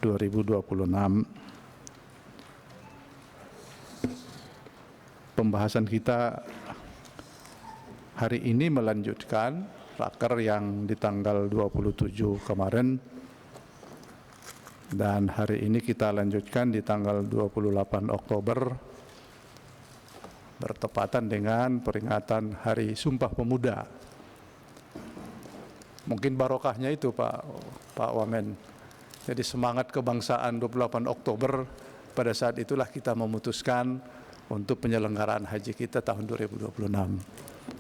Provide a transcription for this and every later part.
2026. Pembahasan kita hari ini melanjutkan raker yang di tanggal 27 kemarin, dan hari ini kita lanjutkan di tanggal 28 Oktober bertepatan dengan peringatan Hari Sumpah Pemuda. Mungkin barokahnya itu Pak Wamen. Jadi semangat kebangsaan 28 Oktober, pada saat itulah kita memutuskan untuk penyelenggaraan haji kita tahun 2026.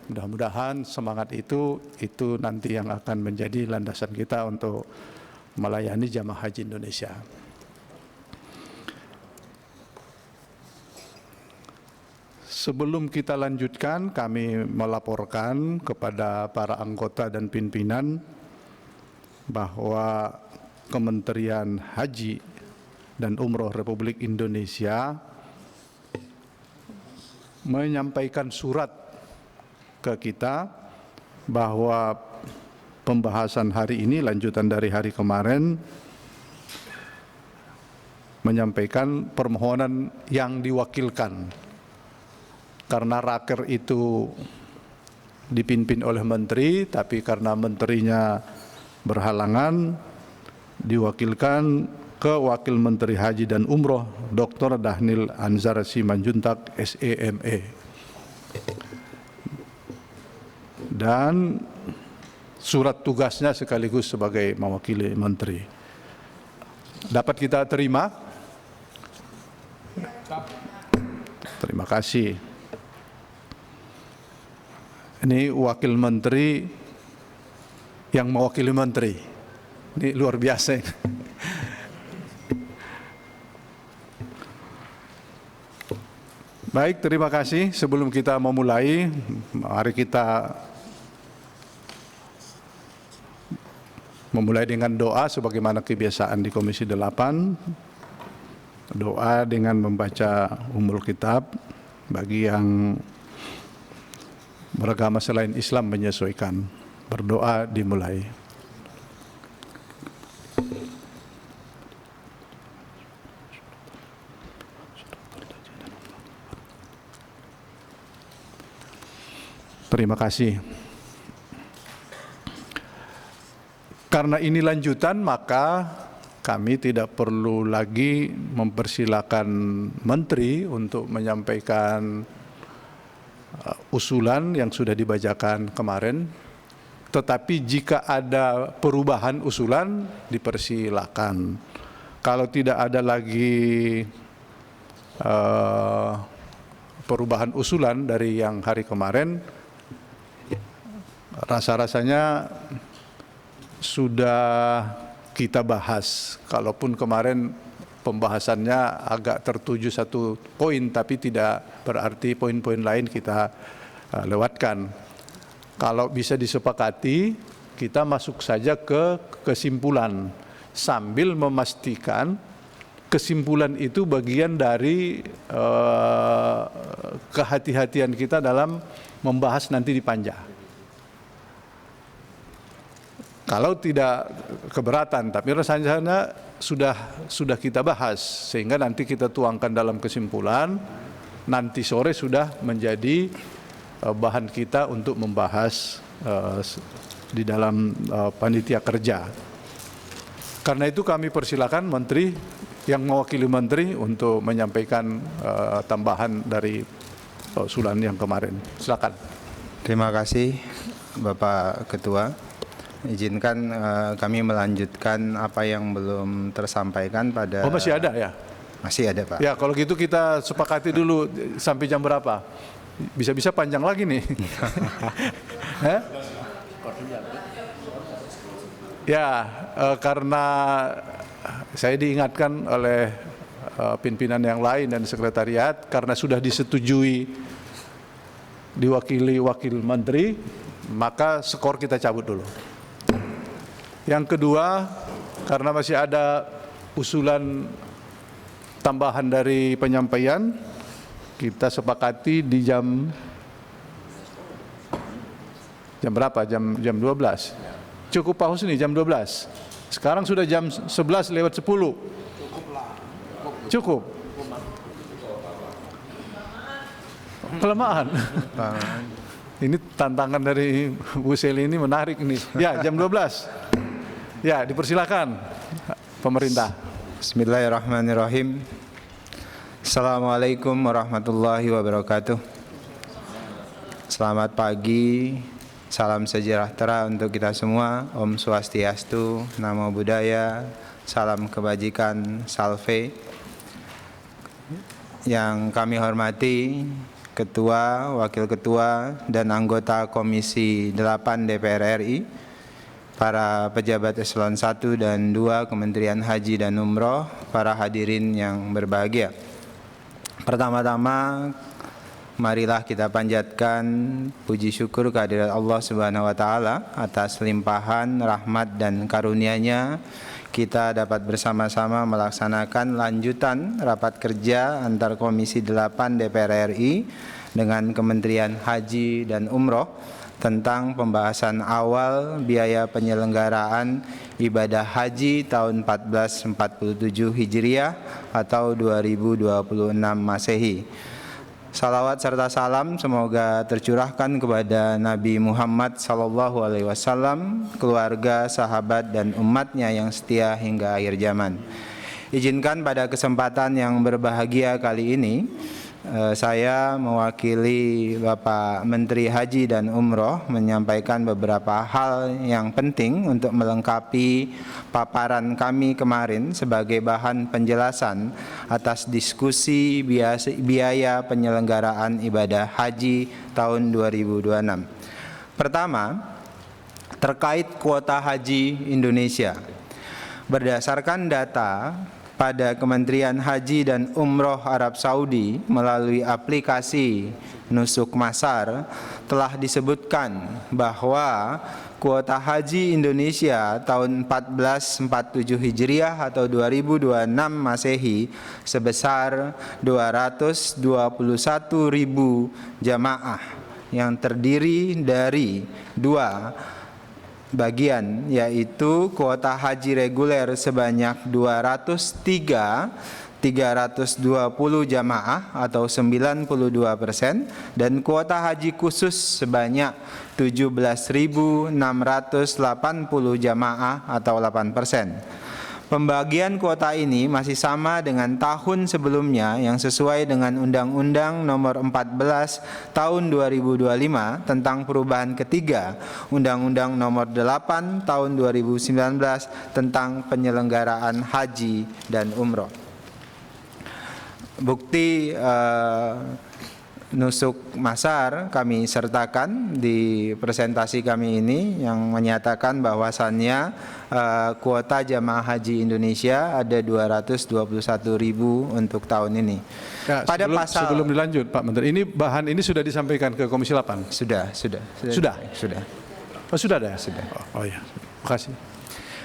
Mudah-mudahan semangat itu nanti yang akan menjadi landasan kita untuk melayani jamaah haji Indonesia. Sebelum kita lanjutkan, kami melaporkan kepada para anggota dan pimpinan bahwa Kementerian Haji dan Umroh Republik Indonesia menyampaikan surat ke kita bahwa pembahasan hari ini lanjutan dari hari kemarin, menyampaikan permohonan yang diwakilkan. Karena raker itu dipimpin oleh menteri, tapi karena menterinya berhalangan, diwakilkan ke Wakil Menteri Haji dan Umroh Dr. Dhanil Anzar Simanjuntak SEME, dan surat tugasnya sekaligus sebagai mewakili menteri. Dapat kita terima? Terima kasih. Ini wakil menteri yang mewakili menteri. Ini luar biasa. Baik, terima kasih. Sebelum kita memulai, mari kita memulai dengan doa sebagaimana kebiasaan di Komisi 8. Doa dengan membaca Ummul Kitab bagi yang beragama selain Islam menyesuaikan. Berdoa dimulai. Terima kasih. Karena ini lanjutan, maka kami tidak perlu lagi mempersilakan menteri untuk menyampaikan usulan yang sudah dibacakan kemarin. Tetapi jika ada perubahan usulan, dipersilakan. Kalau tidak ada lagi perubahan usulan dari yang hari kemarin, rasa-rasanya sudah kita bahas. Kalaupun kemarin pembahasannya agak tertuju satu poin, tapi tidak berarti poin-poin lain kita lewatkan. Kalau bisa disepakati, kita masuk saja ke kesimpulan, sambil memastikan kesimpulan itu bagian dari kehati-hatian kita dalam membahas nanti di panja. Kalau tidak keberatan, tapi rasanya sudah kita bahas, sehingga nanti kita tuangkan dalam kesimpulan, nanti sore sudah menjadi bahan kita untuk membahas di dalam panitia kerja. Karena itu kami persilakan menteri yang mewakili menteri untuk menyampaikan tambahan dari usulan yang kemarin. Silakan. Terima kasih Bapak Ketua. Izinkan kami melanjutkan apa yang belum tersampaikan pada... Oh, masih ada ya? Masih ada, Pak. Ya, kalau gitu kita sepakati dulu sampai jam berapa? Bisa-bisa panjang lagi nih. Ya, karena saya diingatkan oleh pimpinan yang lain dan sekretariat, karena sudah disetujui diwakili wakil menteri, maka skor kita cabut dulu. Yang kedua, karena masih ada usulan tambahan dari penyampaian, kita sepakati di jam berapa? Jam 12. Cukup Pak Husni, jam 12. Sekarang sudah jam 11 lewat 10. Cukup. Kelamaan. Ini tantangan dari Bu Seli ini menarik nih. Ya, jam 12. Ya, dipersilakan pemerintah. Bismillahirrahmanirrahim. Assalamualaikum warahmatullahi wabarakatuh. Selamat pagi, salam sejahtera untuk kita semua. Om Swastiastu, Namo Buddhaya, salam kebajikan, salve. Yang kami hormati Ketua, Wakil Ketua, dan anggota Komisi 8 DPR RI, para pejabat eselon 1 dan 2 Kementerian Haji dan Umroh, para hadirin yang berbahagia. Pertama-tama, marilah kita panjatkan puji syukur kehadirat Allah Subhanahu wa taala atas limpahan rahmat dan karunia-Nya. Kita dapat bersama-sama melaksanakan lanjutan rapat kerja antar Komisi 8 DPR RI dengan Kementerian Haji dan Umroh tentang pembahasan awal biaya penyelenggaraan ibadah haji tahun 1447 Hijriah atau 2026 Masehi. Salawat serta salam semoga tercurahkan kepada Nabi Muhammad SAW, keluarga, sahabat, dan umatnya yang setia hingga akhir zaman. Izinkan pada kesempatan yang berbahagia kali ini, saya mewakili Bapak Menteri Haji dan Umroh menyampaikan beberapa hal yang penting untuk melengkapi paparan kami kemarin sebagai bahan penjelasan atas diskusi biaya penyelenggaraan ibadah haji tahun 2026. Pertama, terkait kuota haji Indonesia. Berdasarkan data pada Kementerian Haji dan Umroh Arab Saudi melalui aplikasi Nusuk Masar telah disebutkan bahwa kuota haji Indonesia tahun 1447 Hijriah atau 2026 Masehi sebesar 221.000 jamaah yang terdiri dari dua bagian, yaitu kuota haji reguler sebanyak 320 jamaah atau 92% dan kuota haji khusus sebanyak 17.680 jamaah atau 8%. Pembagian kuota ini masih sama dengan tahun sebelumnya yang sesuai dengan Undang-Undang Nomor 14 Tahun 2025 tentang perubahan ketiga Undang-Undang Nomor 8 Tahun 2019 tentang penyelenggaraan haji dan umroh. Bukti Nusuk Masar kami sertakan di presentasi kami ini yang menyatakan bahwasannya kuota jamaah haji Indonesia ada 221.000 untuk tahun ini. Ya, sebelum dilanjut Pak Menteri, ini bahan ini sudah disampaikan ke Komisi 8? Sudah. Oh, sudah ada? Sudah. Oh ya, terima kasih.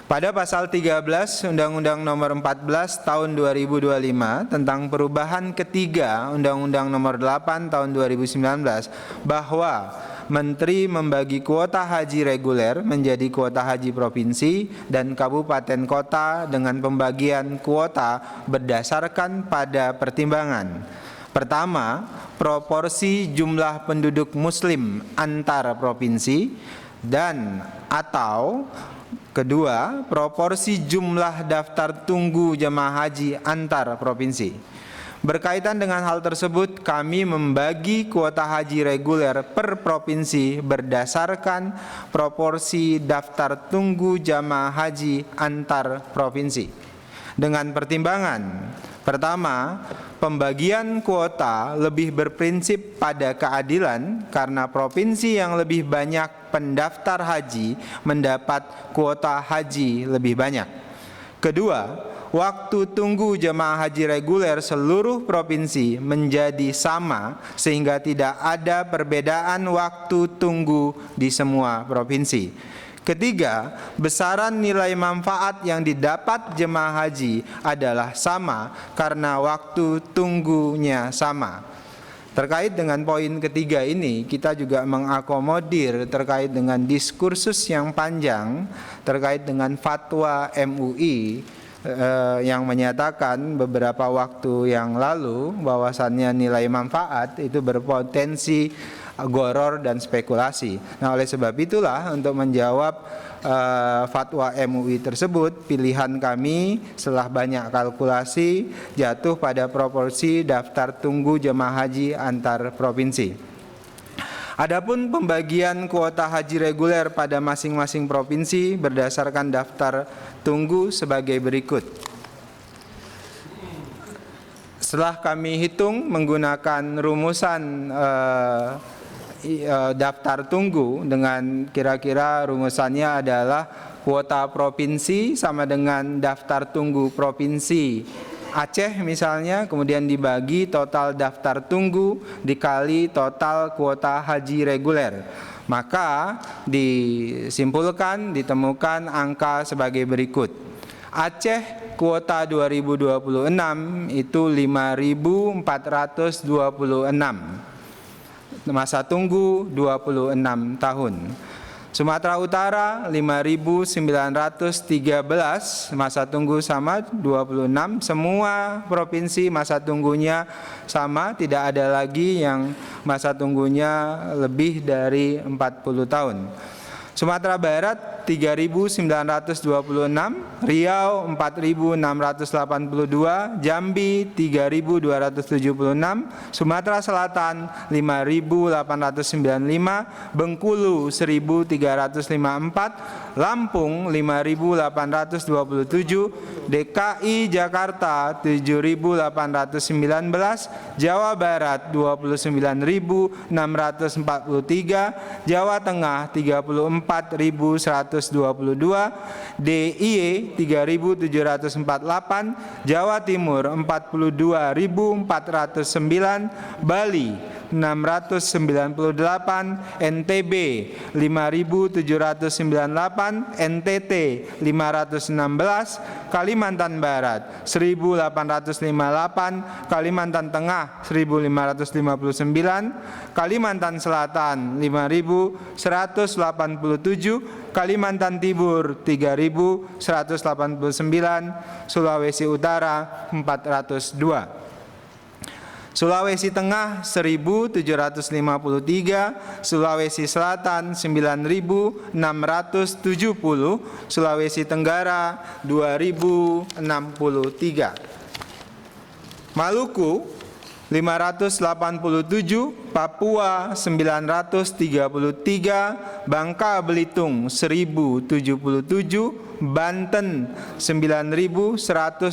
Pada pasal 13 Undang-Undang Nomor 14 Tahun 2025 tentang perubahan ketiga Undang-Undang Nomor 8 Tahun 2019 bahwa Menteri membagi kuota haji reguler menjadi kuota haji provinsi dan kabupaten kota dengan pembagian kuota berdasarkan pada pertimbangan. Pertama, proporsi jumlah penduduk muslim antar provinsi dan atau kedua, proporsi jumlah daftar tunggu jemaah haji antar provinsi. Berkaitan dengan hal tersebut, kami membagi kuota haji reguler per provinsi berdasarkan proporsi daftar tunggu jemaah haji antar provinsi. Dengan pertimbangan, pertama, pembagian kuota lebih berprinsip pada keadilan karena provinsi yang lebih banyak pendaftar haji mendapat kuota haji lebih banyak. Kedua, waktu tunggu jemaah haji reguler seluruh provinsi menjadi sama sehingga tidak ada perbedaan waktu tunggu di semua provinsi. Ketiga, besaran nilai manfaat yang didapat jemaah haji adalah sama karena waktu tunggunya sama. Terkait dengan poin ketiga ini, kita juga mengakomodir terkait dengan diskursus yang panjang terkait dengan fatwa MUI yang menyatakan beberapa waktu yang lalu bahwasannya nilai manfaat itu berpotensi goror dan spekulasi. Nah, oleh sebab itulah untuk menjawab fatwa MUI tersebut, pilihan kami setelah banyak kalkulasi jatuh pada proporsi daftar tunggu jemaah haji antar provinsi. Adapun pembagian kuota haji reguler pada masing-masing provinsi berdasarkan daftar tunggu sebagai berikut. Setelah kami hitung menggunakan rumusan daftar tunggu, dengan kira-kira rumusannya adalah kuota provinsi sama dengan daftar tunggu provinsi Aceh misalnya, kemudian dibagi total daftar tunggu dikali total kuota haji reguler. Maka disimpulkan, ditemukan angka sebagai berikut. Aceh kuota 2026 itu 5.426. Masa tunggu 26 tahun. Sumatera Utara 5.913, masa tunggu sama 26. Semua provinsi masa tunggunya sama, tidak ada lagi yang masa tunggunya lebih dari 40 tahun. Sumatera Barat 3.926, Riau 4.682, Jambi 3.276, Sumatera Selatan 5.895, Bengkulu 1.354, Lampung 5.827, DKI Jakarta 7.819, Jawa Barat 29.643, Jawa Tengah 34.122, DIY 3.748, Jawa Timur 42.409, Bali 698, NTB 5.798, NTT 516, Kalimantan Barat 1.858, Kalimantan Tengah 1.559, Kalimantan Selatan 5.187, Kalimantan Timur 3.189, Sulawesi Utara 402. Sulawesi Tengah 1.753, Sulawesi Selatan 9.670, Sulawesi Tenggara 2.063. Maluku 587, Papua 933, Bangka Belitung 1077, Banten 9.124,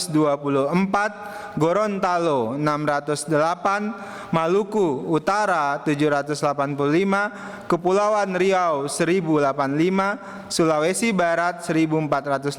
Gorontalo 608, Maluku Utara 785, Kepulauan Riau 1085, Sulawesi Barat 1450,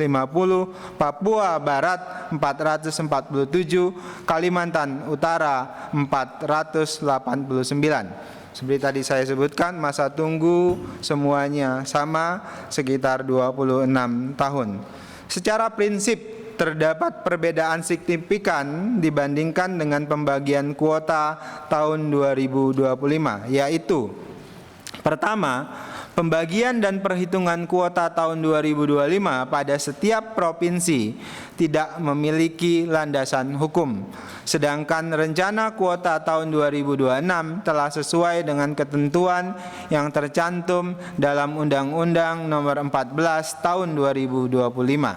Papua Barat 447, Kalimantan Utara 489. Seperti tadi saya sebutkan, masa tunggu semuanya sama, sekitar 26 tahun. Secara prinsip terdapat perbedaan signifikan dibandingkan dengan pembagian kuota tahun 2025, yaitu pertama, pembagian dan perhitungan kuota tahun 2025 pada setiap provinsi tidak memiliki landasan hukum. Sedangkan rencana kuota tahun 2026 telah sesuai dengan ketentuan yang tercantum dalam Undang-Undang Nomor 14 Tahun 2025.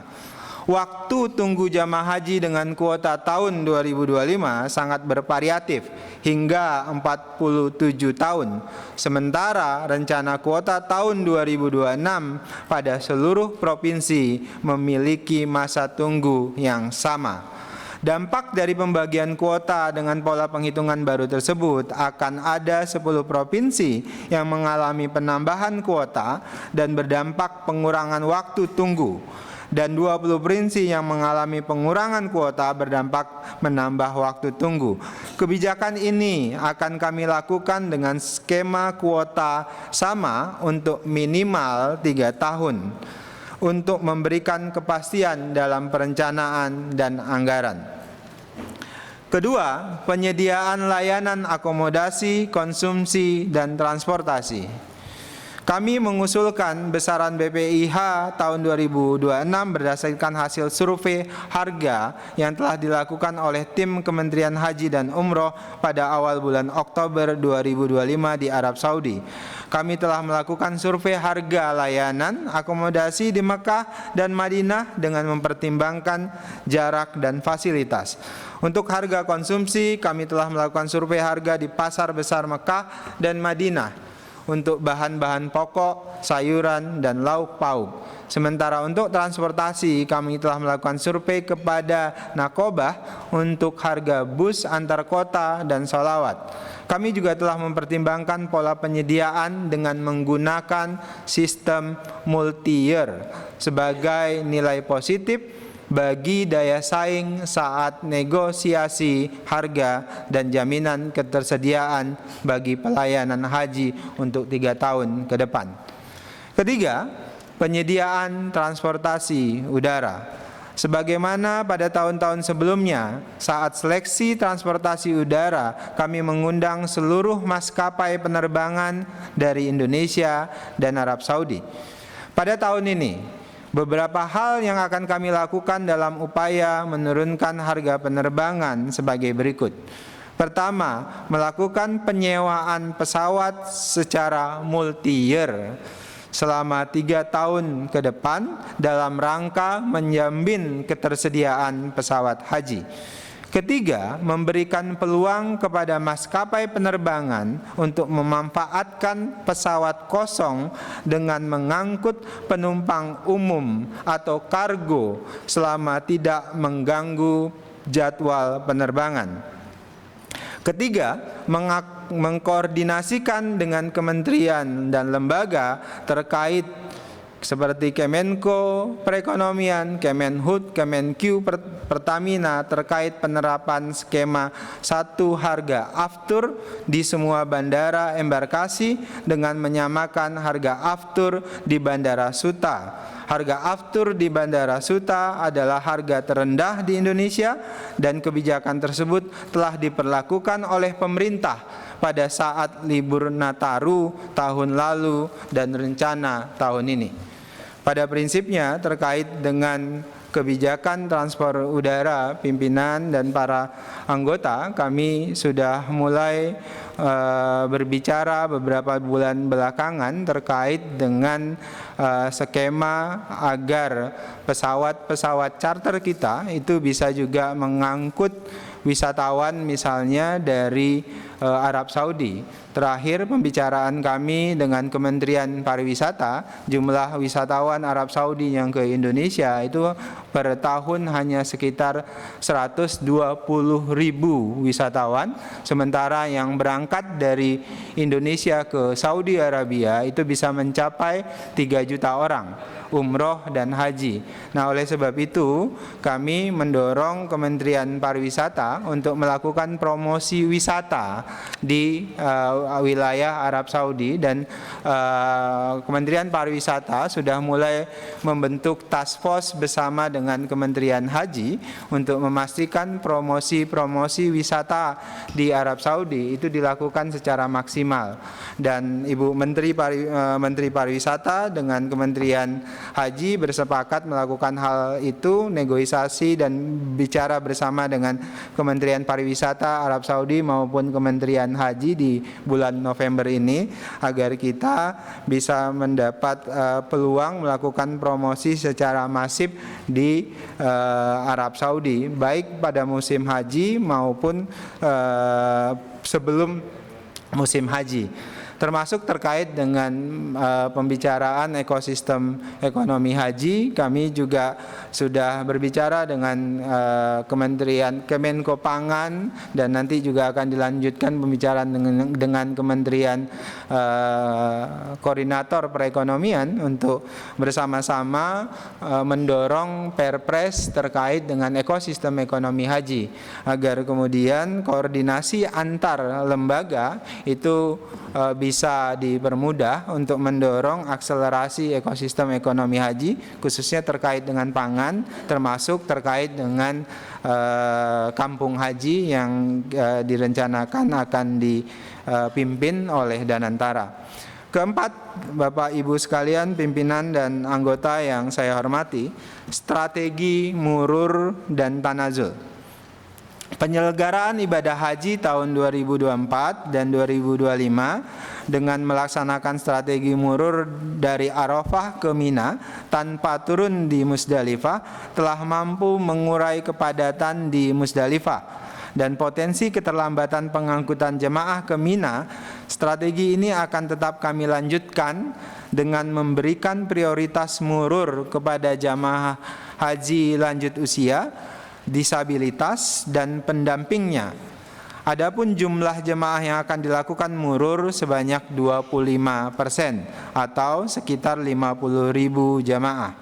Waktu tunggu jamaah haji dengan kuota tahun 2025 sangat bervariatif hingga 47 tahun. Sementara rencana kuota tahun 2026 pada seluruh provinsi memiliki masa tunggu yang sama. Dampak dari pembagian kuota dengan pola penghitungan baru tersebut akan ada 10 provinsi yang mengalami penambahan kuota dan berdampak pengurangan waktu tunggu, dan 20 provinsi yang mengalami pengurangan kuota berdampak menambah waktu tunggu. Kebijakan ini akan kami lakukan dengan skema kuota sama untuk minimal 3 tahun untuk memberikan kepastian dalam perencanaan dan anggaran. Kedua, penyediaan layanan akomodasi, konsumsi, dan transportasi. Kami mengusulkan besaran BPIH tahun 2026 berdasarkan hasil survei harga yang telah dilakukan oleh tim Kementerian Haji dan Umroh pada awal bulan Oktober 2025 di Arab Saudi. Kami telah melakukan survei harga layanan akomodasi di Mekah dan Madinah dengan mempertimbangkan jarak dan fasilitas. Untuk harga konsumsi, kami telah melakukan survei harga di pasar besar Mekah dan Madinah untuk bahan-bahan pokok, sayuran, dan lauk pauk. Sementara untuk transportasi, kami telah melakukan survei kepada Nakobah untuk harga bus antar kota dan sholawat. Kami juga telah mempertimbangkan pola penyediaan dengan menggunakan sistem multi-year sebagai nilai positif bagi daya saing saat negosiasi harga dan jaminan ketersediaan bagi pelayanan haji untuk 3 tahun ke depan. Ketiga, penyediaan transportasi udara. Sebagaimana pada tahun-tahun sebelumnya, saat seleksi transportasi udara, kami mengundang seluruh maskapai penerbangan dari Indonesia dan Arab Saudi. Pada tahun ini, beberapa hal yang akan kami lakukan dalam upaya menurunkan harga penerbangan sebagai berikut. Pertama, melakukan penyewaan pesawat secara multi-year selama 3 tahun ke depan dalam rangka menjamin ketersediaan pesawat haji. Ketiga, memberikan peluang kepada maskapai penerbangan untuk memanfaatkan pesawat kosong dengan mengangkut penumpang umum atau kargo selama tidak mengganggu jadwal penerbangan. Ketiga, mengkoordinasikan dengan kementerian dan lembaga terkait seperti Kemenko Perekonomian, Kemenhub, Kemenq, Pertamina terkait penerapan skema satu harga aftur di semua bandara embarkasi dengan menyamakan harga aftur di Bandara Suta. Harga aftur di Bandara Suta adalah harga terendah di Indonesia dan kebijakan tersebut telah diperlakukan oleh pemerintah pada saat libur Nataru tahun lalu dan rencana tahun ini. Pada prinsipnya terkait dengan kebijakan transport udara, pimpinan dan para anggota, kami sudah mulai berbicara beberapa bulan belakangan terkait dengan skema agar pesawat-pesawat charter kita itu bisa juga mengangkut wisatawan misalnya dari Arab Saudi. Terakhir pembicaraan kami dengan Kementerian Pariwisata, jumlah wisatawan Arab Saudi yang ke Indonesia itu per tahun hanya sekitar 120.000 wisatawan, sementara yang berangkat dari Indonesia ke Saudi Arabia itu bisa mencapai 3 juta orang umroh dan haji. Nah, oleh sebab itu kami mendorong Kementerian Pariwisata untuk melakukan promosi wisata di wilayah Arab Saudi dan Kementerian Pariwisata sudah mulai membentuk task force bersama dengan Kementerian Haji untuk memastikan promosi-promosi wisata di Arab Saudi itu dilakukan secara maksimal. Dan Ibu Menteri Pariwisata dengan Kementerian Haji bersepakat melakukan hal itu, negosiasi dan bicara bersama dengan Kementerian Pariwisata Arab Saudi maupun Kementerian Haji di bulan November ini agar kita bisa mendapat peluang melakukan promosi secara masif di Arab Saudi, baik pada musim haji maupun sebelum musim haji. Termasuk terkait dengan pembicaraan ekosistem ekonomi haji, kami juga sudah berbicara dengan Kementerian Kemenko Pangan dan nanti juga akan dilanjutkan pembicaraan dengan Kementerian Koordinator Perekonomian untuk bersama-sama mendorong Perpres terkait dengan ekosistem ekonomi haji agar kemudian koordinasi antar lembaga itu bisa dipermudah untuk mendorong akselerasi ekosistem ekonomi haji, khususnya terkait dengan pangan, termasuk terkait dengan kampung haji yang direncanakan akan dipimpin oleh Danantara. Keempat, Bapak Ibu sekalian, pimpinan dan anggota yang saya hormati, strategi murur dan tanazul. Penyelenggaraan ibadah haji tahun 2024 dan 2025 dengan melaksanakan strategi murur dari Arafah ke Mina tanpa turun di Musdalifah telah mampu mengurai kepadatan di Musdalifah dan potensi keterlambatan pengangkutan jemaah ke Mina. Strategi ini akan tetap kami lanjutkan dengan memberikan prioritas murur kepada jemaah haji lanjut usia, disabilitas, dan pendampingnya. Adapun jumlah jemaah yang akan dilakukan murur sebanyak 25% atau sekitar 50.000 jemaah.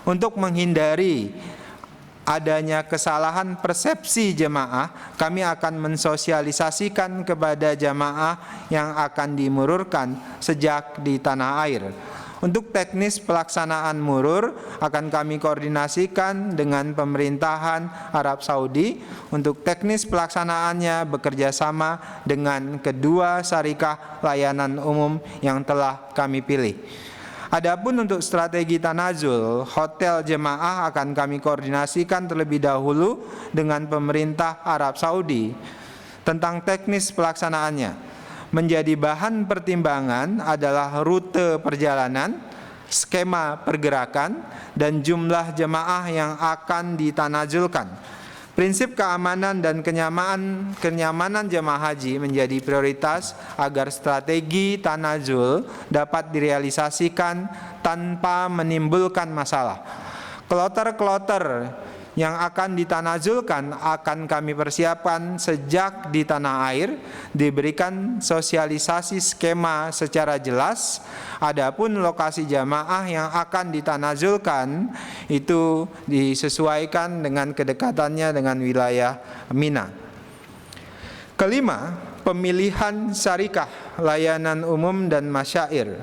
Untuk menghindari adanya kesalahan persepsi jemaah, kami akan mensosialisasikan kepada jemaah yang akan dimururkan sejak di tanah air. Untuk teknis pelaksanaan murur akan kami koordinasikan dengan pemerintahan Arab Saudi. Untuk teknis pelaksanaannya bekerja sama dengan kedua syarikah layanan umum yang telah kami pilih. Adapun untuk strategi tanazul, hotel jemaah akan kami koordinasikan terlebih dahulu dengan pemerintah Arab Saudi. Tentang teknis pelaksanaannya, menjadi bahan pertimbangan adalah rute perjalanan, skema pergerakan, dan jumlah jemaah yang akan ditanazulkan. Prinsip keamanan dan kenyamanan jemaah haji menjadi prioritas agar strategi tanazul dapat direalisasikan tanpa menimbulkan masalah. Kloter-kloter yang akan ditanazulkan akan kami persiapkan sejak di tanah air, diberikan sosialisasi skema secara jelas. Adapun lokasi jamaah yang akan ditanazulkan itu disesuaikan dengan kedekatannya dengan wilayah Mina. Kelima, pemilihan syarikah layanan umum dan masyair.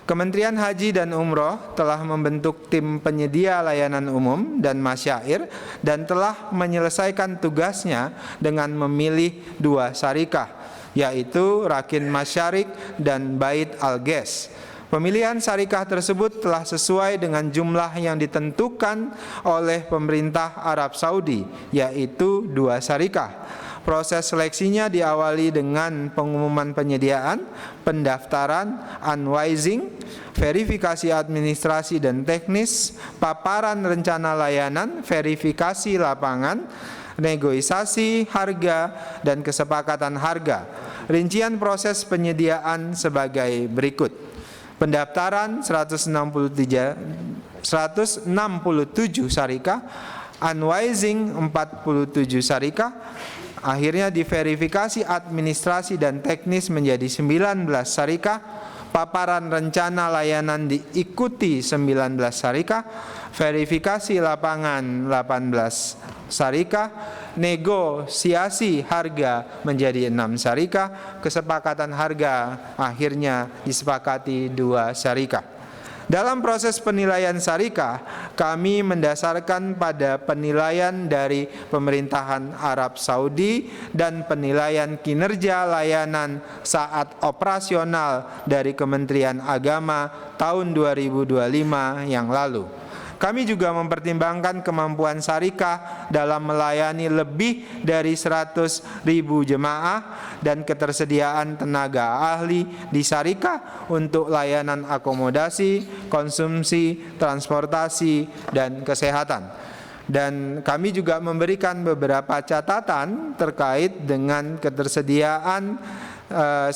Kementerian Haji dan Umroh telah membentuk tim penyedia layanan umum dan masyair dan telah menyelesaikan tugasnya dengan memilih dua syarikah, yaitu Rakin Masyarik dan Bait Al-Ges. Pemilihan syarikah tersebut telah sesuai dengan jumlah yang ditentukan oleh pemerintah Arab Saudi, yaitu dua syarikah. Proses seleksinya diawali dengan pengumuman penyediaan, pendaftaran, unwising, verifikasi administrasi dan teknis, paparan rencana layanan, verifikasi lapangan, negosiasi harga, dan kesepakatan harga. Rincian proses penyediaan sebagai berikut. Pendaftaran 167 syarikah, unwising 47 syarikah. Akhirnya diverifikasi administrasi dan teknis menjadi 19 syarikah, paparan rencana layanan diikuti 19 syarikah, verifikasi lapangan 18 syarikah, negosiasi harga menjadi 6 syarikah, kesepakatan harga akhirnya disepakati 2 syarikah. Dalam proses penilaian syarikah, kami mendasarkan pada penilaian dari pemerintahan Arab Saudi dan penilaian kinerja layanan saat operasional dari Kementerian Agama tahun 2025 yang lalu. Kami juga mempertimbangkan kemampuan syarikah dalam melayani lebih dari 100.000 jemaah dan ketersediaan tenaga ahli di syarikah untuk layanan akomodasi, konsumsi, transportasi, dan kesehatan. Dan kami juga memberikan beberapa catatan terkait dengan ketersediaan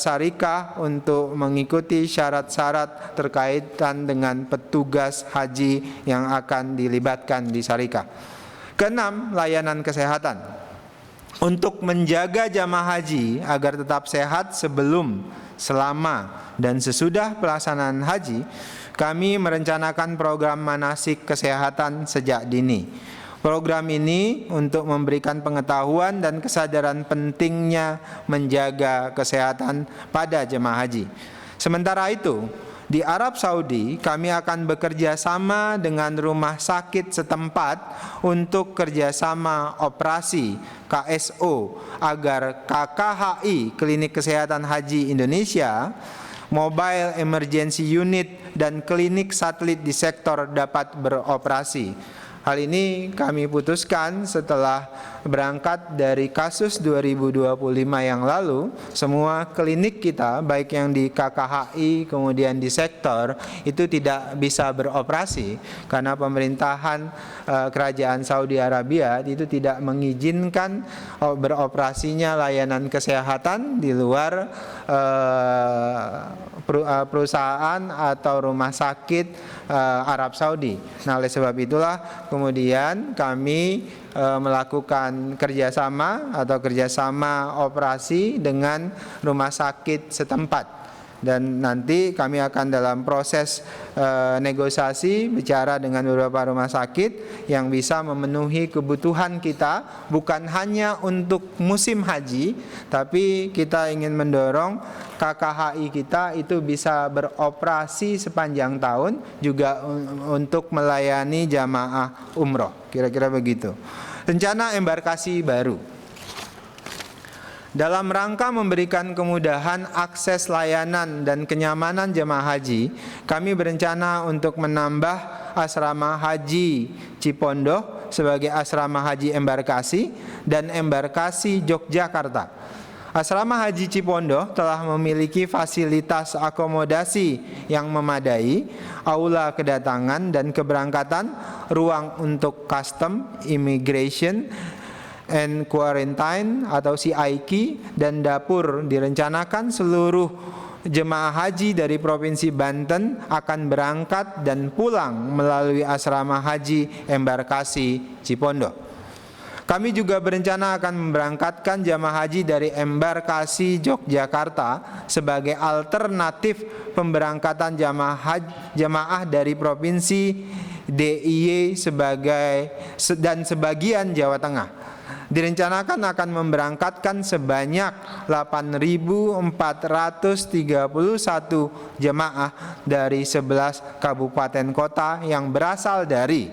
syarikah untuk mengikuti syarat-syarat terkaitan dengan petugas haji yang akan dilibatkan di syarikah. Keenam, layanan kesehatan. Untuk menjaga jamaah haji agar tetap sehat sebelum, selama, dan sesudah pelaksanaan haji, kami merencanakan program manasik kesehatan sejak dini. Program ini untuk memberikan pengetahuan dan kesadaran pentingnya menjaga kesehatan pada jemaah haji. Sementara itu, di Arab Saudi kami akan bekerja sama dengan rumah sakit setempat untuk kerjasama operasi KSO agar KKHI, Klinik Kesehatan Haji Indonesia, Mobile Emergency Unit, dan klinik satelit di sektor dapat beroperasi. Hal ini kami putuskan setelah berangkat dari kasus 2025 yang lalu. Semua klinik kita, baik yang di KKHI kemudian di sektor, itu tidak bisa beroperasi karena pemerintahan kerajaan Saudi Arabia itu tidak mengizinkan beroperasinya layanan kesehatan di luar perusahaan atau rumah sakit Arab Saudi. Nah, oleh sebab itulah kemudian kami melakukan kerjasama operasi dengan rumah sakit setempat. Dan nanti kami akan dalam proses negosiasi bicara dengan beberapa rumah sakit yang bisa memenuhi kebutuhan kita, bukan hanya untuk musim haji, tapi kita ingin mendorong KKHI kita itu bisa beroperasi sepanjang tahun juga untuk melayani jamaah umroh. Kira-kira begitu. Rencana embarkasi baru. Dalam rangka memberikan kemudahan akses layanan dan kenyamanan jemaah haji, kami berencana untuk menambah asrama haji Cipondoh sebagai asrama haji embarkasi dan embarkasi Yogyakarta. Asrama haji Cipondoh telah memiliki fasilitas akomodasi yang memadai, aula kedatangan dan keberangkatan, ruang untuk custom, immigration, and quarantine atau CIQ, dan dapur. Direncanakan seluruh jemaah haji dari Provinsi Banten akan berangkat dan pulang melalui asrama haji embarkasi Cipondoh. Kami juga berencana akan memberangkatkan jemaah haji dari embarkasi Yogyakarta sebagai alternatif pemberangkatan jemaah dari Provinsi DIY dan sebagian Jawa Tengah. Direncanakan akan memberangkatkan sebanyak 8.431 jemaah dari 11 kabupaten kota yang berasal dari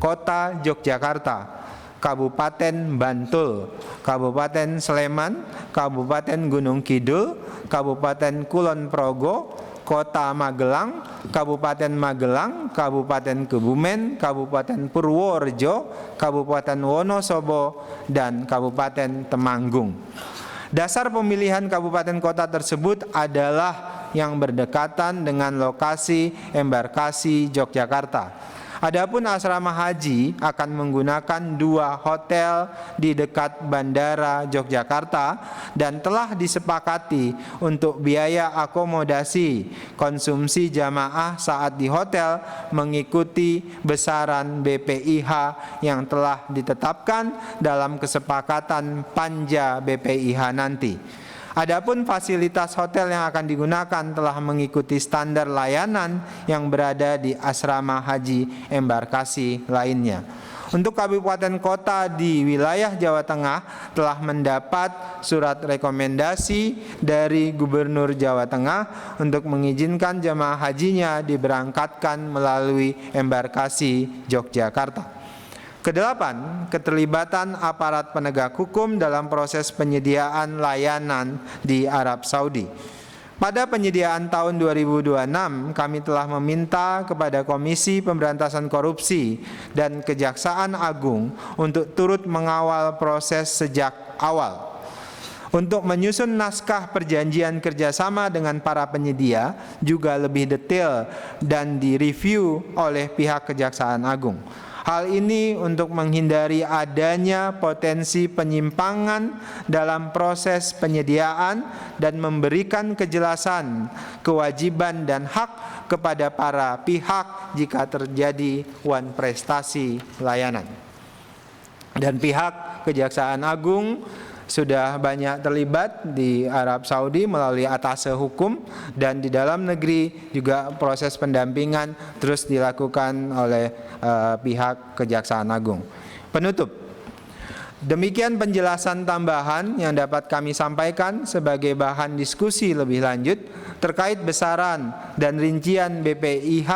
Kota Yogyakarta, Kabupaten Bantul, Kabupaten Sleman, Kabupaten Gunung Kidul, Kabupaten Kulon Progo, Kota Magelang, Kabupaten Magelang, Kabupaten Kebumen, Kabupaten Purworejo, Kabupaten Wonosobo, dan Kabupaten Temanggung. Dasar pemilihan kabupaten kota tersebut adalah yang berdekatan dengan lokasi embarkasi Yogyakarta. Adapun asrama haji akan menggunakan 2 hotel di dekat Bandara Yogyakarta dan telah disepakati untuk biaya akomodasi konsumsi jamaah saat di hotel mengikuti besaran BPIH yang telah ditetapkan dalam kesepakatan panja BPIH nanti. Adapun fasilitas hotel yang akan digunakan telah mengikuti standar layanan yang berada di asrama haji embarkasi lainnya. Untuk kabupaten kota di wilayah Jawa Tengah telah mendapat surat rekomendasi dari Gubernur Jawa Tengah untuk mengizinkan jemaah hajinya diberangkatkan melalui embarkasi Yogyakarta. Kedelapan, keterlibatan aparat penegak hukum dalam proses penyediaan layanan di Arab Saudi. Pada penyediaan tahun 2026, kami telah meminta kepada Komisi Pemberantasan Korupsi dan Kejaksaan Agung untuk turut mengawal proses sejak awal. Untuk menyusun naskah perjanjian kerjasama dengan para penyedia juga lebih detail dan direview oleh pihak Kejaksaan Agung. Hal ini untuk menghindari adanya potensi penyimpangan dalam proses penyediaan dan memberikan kejelasan, kewajiban dan hak kepada para pihak jika terjadi wan prestasi layanan. Dan pihak Kejaksaan Agung sudah banyak terlibat di Arab Saudi melalui atase hukum, dan di dalam negeri juga proses pendampingan terus dilakukan oleh pihak Kejaksaan Agung. Penutup, demikian penjelasan tambahan yang dapat kami sampaikan sebagai bahan diskusi lebih lanjut. terkait besaran dan rincian BPIH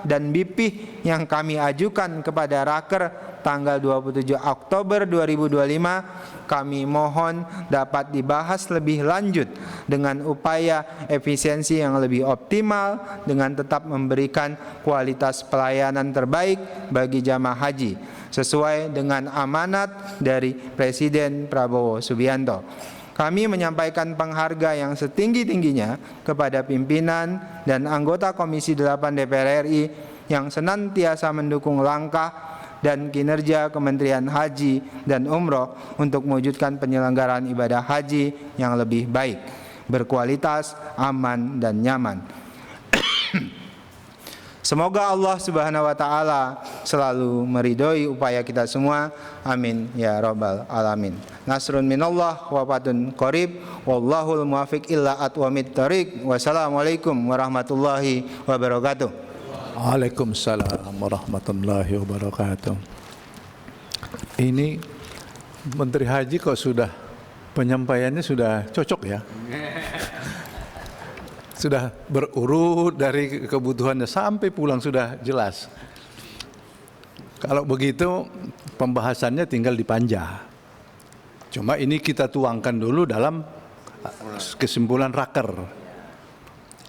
dan BPIH yang kami ajukan kepada Raker tanggal 27 Oktober 2025, kami mohon dapat dibahas lebih lanjut dengan upaya efisiensi yang lebih optimal dengan tetap memberikan kualitas pelayanan terbaik bagi jamaah haji sesuai dengan amanat dari Presiden Prabowo Subianto. Kami menyampaikan penghargaan yang setinggi-tingginya kepada pimpinan dan anggota Komisi 8 DPR RI yang senantiasa mendukung langkah dan kinerja Kementerian Haji dan Umroh untuk mewujudkan penyelenggaraan ibadah haji yang lebih baik, berkualitas, aman, dan nyaman. Semoga Allah Subhanahu wa taala selalu meridhoi upaya kita semua. Amin ya rabbal alamin. Nasrun minallah wa fatun qarib wallahul muwaffiq illa atwamit thariq. Wassalamualaikum warahmatullahi wabarakatuh. Waalaikumsalam warahmatullahi wabarakatuh. Ini Menteri Haji kok sudah penyampaiannya sudah cocok ya. Sudah berurut dari kebutuhannya sampai pulang sudah jelas. Kalau begitu pembahasannya tinggal dipanja. Cuma ini kita tuangkan dulu dalam kesimpulan Raker.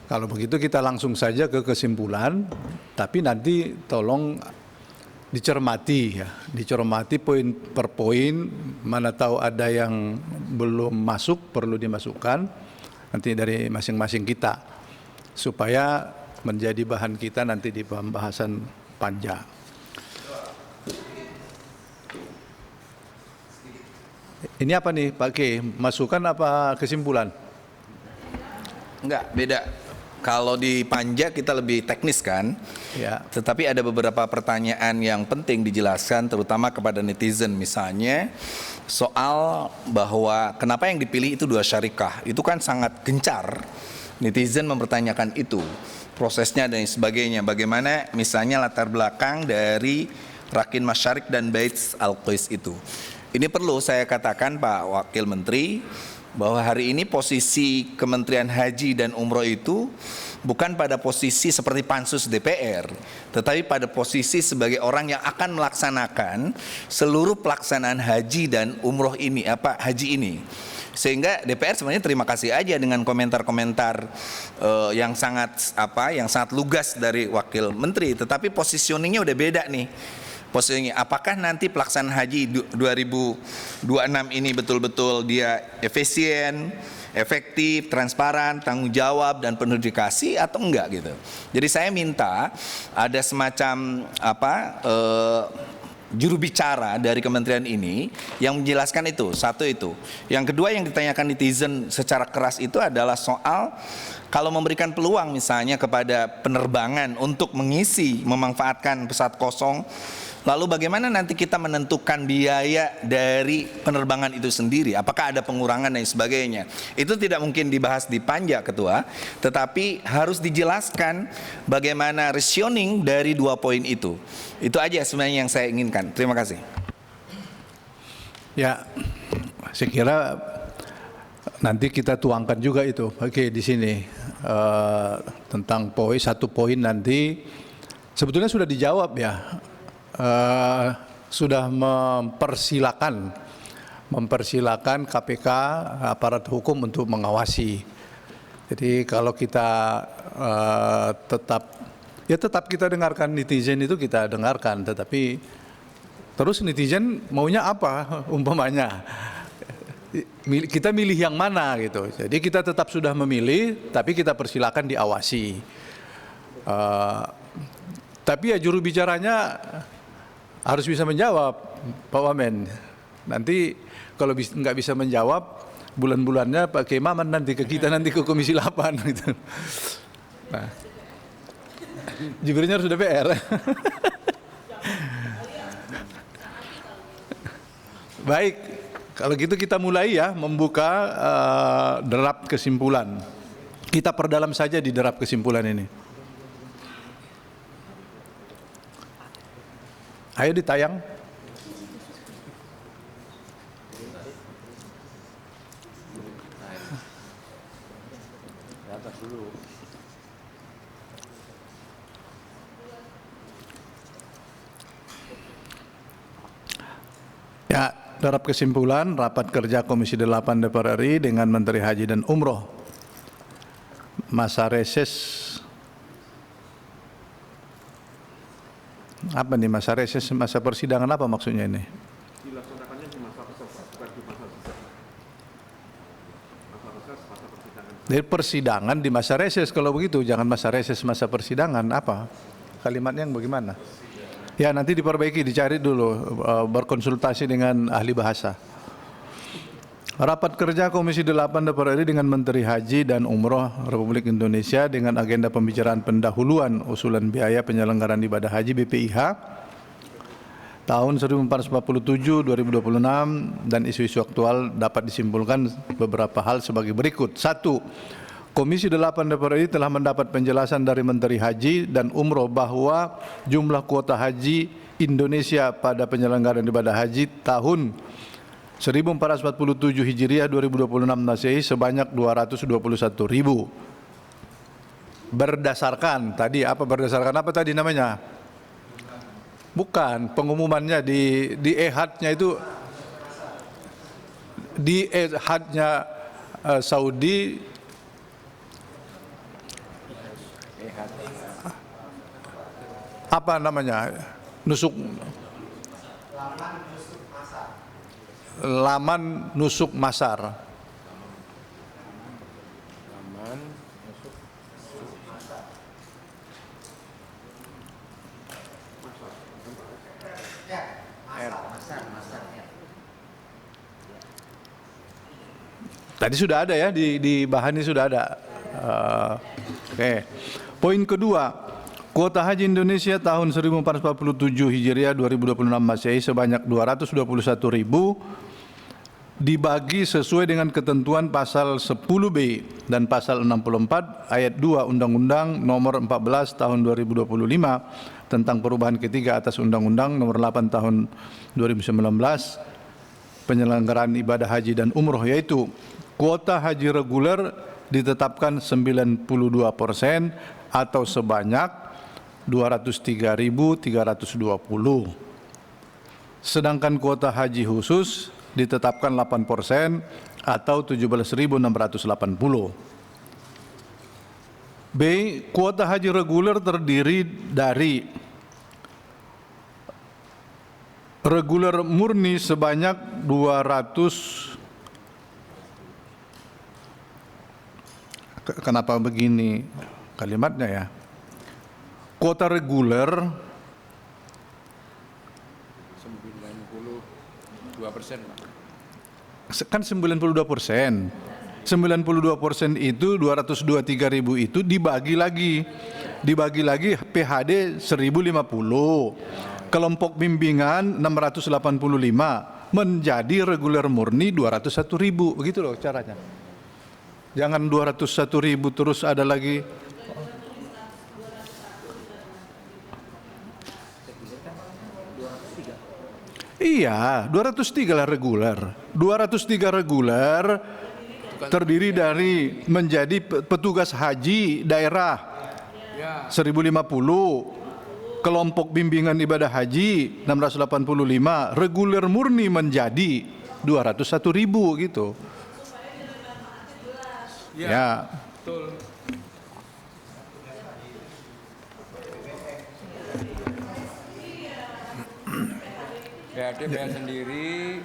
Kalau begitu kita langsung saja ke kesimpulan, tapi nanti tolong dicermati ya, dicermati poin per poin, mana tahu ada yang belum masuk perlu dimasukkan nanti dari masing-masing kita supaya menjadi bahan kita nanti di pembahasan panja. Ini apa nih Pak K? Masukan apa kesimpulan? Enggak, beda. Kalau di panja kita lebih teknis kan, Ya. tetapi ada beberapa pertanyaan yang penting dijelaskan terutama kepada netizen, misalnya soal bahwa kenapa yang dipilih itu 2 syarikah. Itu kan sangat gencar, netizen mempertanyakan itu, prosesnya dan sebagainya. Bagaimana misalnya latar belakang dari Rakin Masyarik dan Baits Al-Qais itu. Ini perlu saya katakan Pak Wakil Menteri, bahwa hari ini posisi Kementerian Haji dan Umroh itu bukan pada posisi seperti pansus DPR, tetapi pada posisi sebagai orang yang akan melaksanakan seluruh pelaksanaan haji dan umroh ini, haji ini. Sehingga DPR sebenarnya terima kasih aja dengan komentar-komentar yang sangat lugas dari Wakil Menteri, tetapi positioningnya udah beda nih. Posisinya, apakah nanti pelaksanaan haji 2026 ini betul-betul dia efisien, efektif, transparan, tanggung jawab dan penuh dedikasi atau enggak gitu. Jadi saya minta ada semacam juru bicara dari kementerian ini yang menjelaskan itu. Satu itu. Yang kedua yang ditanyakan netizen secara keras itu adalah soal kalau memberikan peluang misalnya kepada penerbangan untuk mengisi, memanfaatkan pesawat kosong, lalu bagaimana nanti kita menentukan biaya dari penerbangan itu sendiri? Apakah ada pengurangan dan sebagainya? Itu tidak mungkin dibahas di panja, Ketua, tetapi harus dijelaskan bagaimana rationing dari 2 poin itu. Itu aja sebenarnya yang saya inginkan. Terima kasih. Ya, saya kira nanti kita tuangkan juga itu. Oke, di sini tentang satu poin nanti sebetulnya sudah dijawab ya. Sudah mempersilakan KPK aparat hukum untuk mengawasi. Jadi kalau kita tetap kita dengarkan netizen itu kita dengarkan, tetapi terus netizen maunya apa umpamanya? Kita milih yang mana gitu. Jadi kita tetap sudah memilih, tapi kita persilakan diawasi. Tapi ya juru bicaranya harus bisa menjawab, Pak Wamen. Nanti kalau nggak bisa menjawab, bulan-bulannya pakai Maman nanti ke kita, nanti ke Komisi 8 gitu. Nah, jubirnya harus DPR. Baik, kalau gitu kita mulai ya membuka draft kesimpulan. Kita perdalam saja di draft kesimpulan ini. Ayo ditayang. Ya, dalam kesimpulan rapat kerja Komisi 8 DPR RI dengan Menteri Haji dan Umroh masa reses, apa nih masa reses, masa persidangan apa maksudnya ini? Dilaksanakannya di masa reses, bukan di masa sidang. Masa reses, masa persidangan. Dari persidangan di masa reses, kalau begitu jangan masa reses masa persidangan, apa kalimatnya yang bagaimana? Ya nanti diperbaiki, dicari dulu, berkonsultasi dengan ahli bahasa. Rapat kerja Komisi 8 DPR RI dengan Menteri Haji dan Umroh Republik Indonesia dengan agenda pembicaraan pendahuluan usulan biaya penyelenggaraan ibadah haji BPIH tahun 1447 2026 dan isu-isu aktual dapat disimpulkan beberapa hal sebagai berikut. 1. Komisi 8 DPR RI telah mendapat penjelasan dari Menteri Haji dan Umroh bahwa jumlah kuota haji Indonesia pada penyelenggaraan ibadah haji tahun 1447 Hijriah 2026 Masehi sebanyak 221.000. Berdasarkan tadi apa, berdasarkan apa tadi namanya? Bukan, pengumumannya di ehadnya itu, di ehadnya Saudi, apa namanya, laman nusuk masar. Tadi sudah ada ya, di bahan ini sudah ada. Oke. Poin kedua, kuota haji Indonesia tahun 1447 Hijriah 2026 Masehi sebanyak 221.000 dibagi sesuai dengan ketentuan pasal 10B dan pasal 64 ayat 2 Undang-Undang nomor 14 tahun 2025 tentang perubahan ketiga atas Undang-Undang nomor 8 tahun 2019 penyelenggaraan ibadah haji dan umroh, yaitu kuota haji reguler ditetapkan 92% atau sebanyak 203.320. Sedangkan kuota haji khusus ditetapkan 8% atau 17.680. B. Kuota haji reguler terdiri dari reguler murni sebanyak 200. Kenapa begini kalimatnya ya? Kuota reguler 92%, kan 92%. 92% itu 223.000 itu dibagi lagi PHD 1.050, kelompok bimbingan 685, menjadi reguler murni 201.000, begitu loh caranya. Jangan 201.000 terus ada lagi. Iya, 203 lah reguler. 203 reguler terdiri dari menjadi petugas haji daerah 1.050, kelompok bimbingan ibadah haji 685, reguler murni menjadi 201.000 gitu. Ya. betul. BAD bayar sendiri,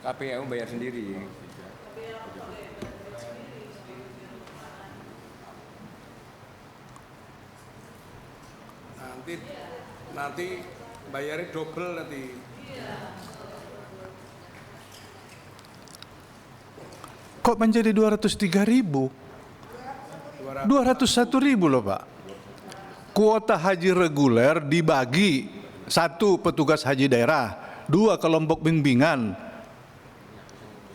KPU bayar sendiri. Nanti bayarnya double nanti. Kok menjadi 203.000? 201.000 loh Pak. Kuota haji reguler dibagi, 1 petugas haji daerah, 2 kelompok bimbingan.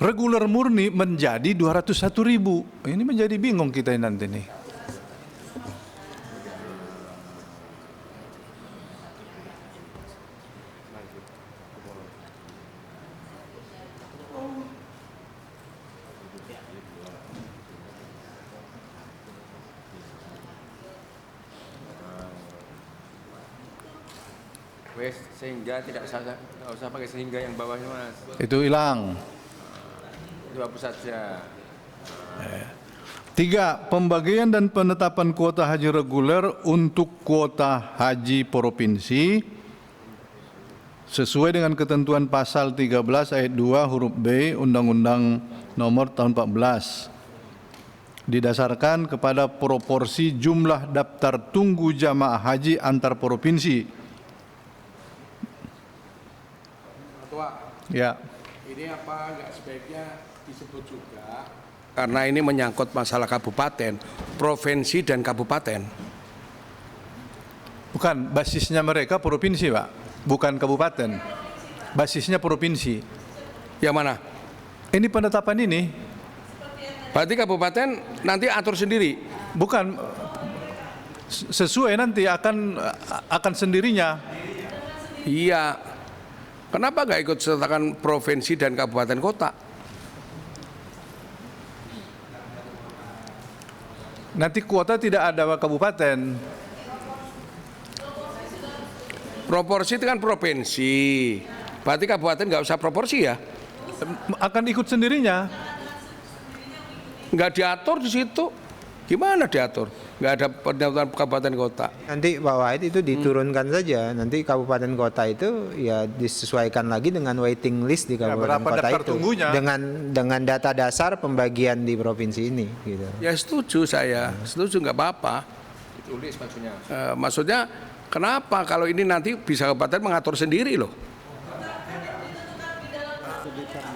Reguler murni menjadi 201.000. Ini menjadi bingung kita nanti nih. Wes, sehingga tidak usah pakai sehingga yang bawahnya Mas. Itu hilang. Itu hapus saja. 3. Pembagian dan penetapan kuota haji reguler untuk kuota haji provinsi sesuai dengan ketentuan pasal 13 ayat 2 huruf B Undang-Undang Nomor Tahun 14 didasarkan kepada proporsi jumlah daftar tunggu jamaah haji antar provinsi. Ketua, Ya. ini apa nggak sebaiknya disebut juga? Karena ini menyangkut masalah kabupaten, provinsi dan kabupaten. Bukan, basisnya mereka provinsi, Pak. Bukan kabupaten. Basisnya provinsi. Yang mana? Ini penetapan ini Berarti kabupaten nanti atur sendiri. bukan sesuai, nanti akan sendirinya. Iya. Kenapa nggak ikut sertakan provinsi dan kabupaten kota? Nanti kuota tidak ada kabupaten. Proporsi itu kan provinsi. Berarti kabupaten nggak usah proporsi ya? Akan ikut sendirinya. Nggak diatur di situ. Gimana diatur? Nggak ada pendaftaran kabupaten kota. Nanti Pak Wahid itu diturunkan saja. Nanti kabupaten kota itu ya disesuaikan lagi dengan waiting list di kabupaten berapa kota daftar itu. tunggunya? Dengan data dasar pembagian di provinsi ini gitu. Ya setuju saya, setuju nggak apa-apa. Ditulis maksudnya. Maksudnya kenapa kalau ini nanti bisa kabupaten mengatur sendiri loh?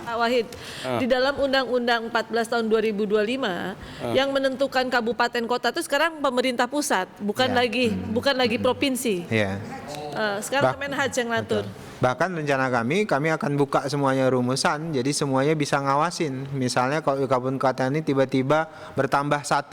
Pak Wahid, di dalam Undang-Undang 14 tahun 2025 yang menentukan kabupaten kota itu sekarang pemerintah pusat, bukan lagi provinsi. Ya. Sekarang Kemenhaj yang ngatur. Bahkan rencana kami akan buka semuanya rumusan, jadi semuanya bisa ngawasin. Misalnya kalau di kabupaten kota ini tiba-tiba bertambah 1,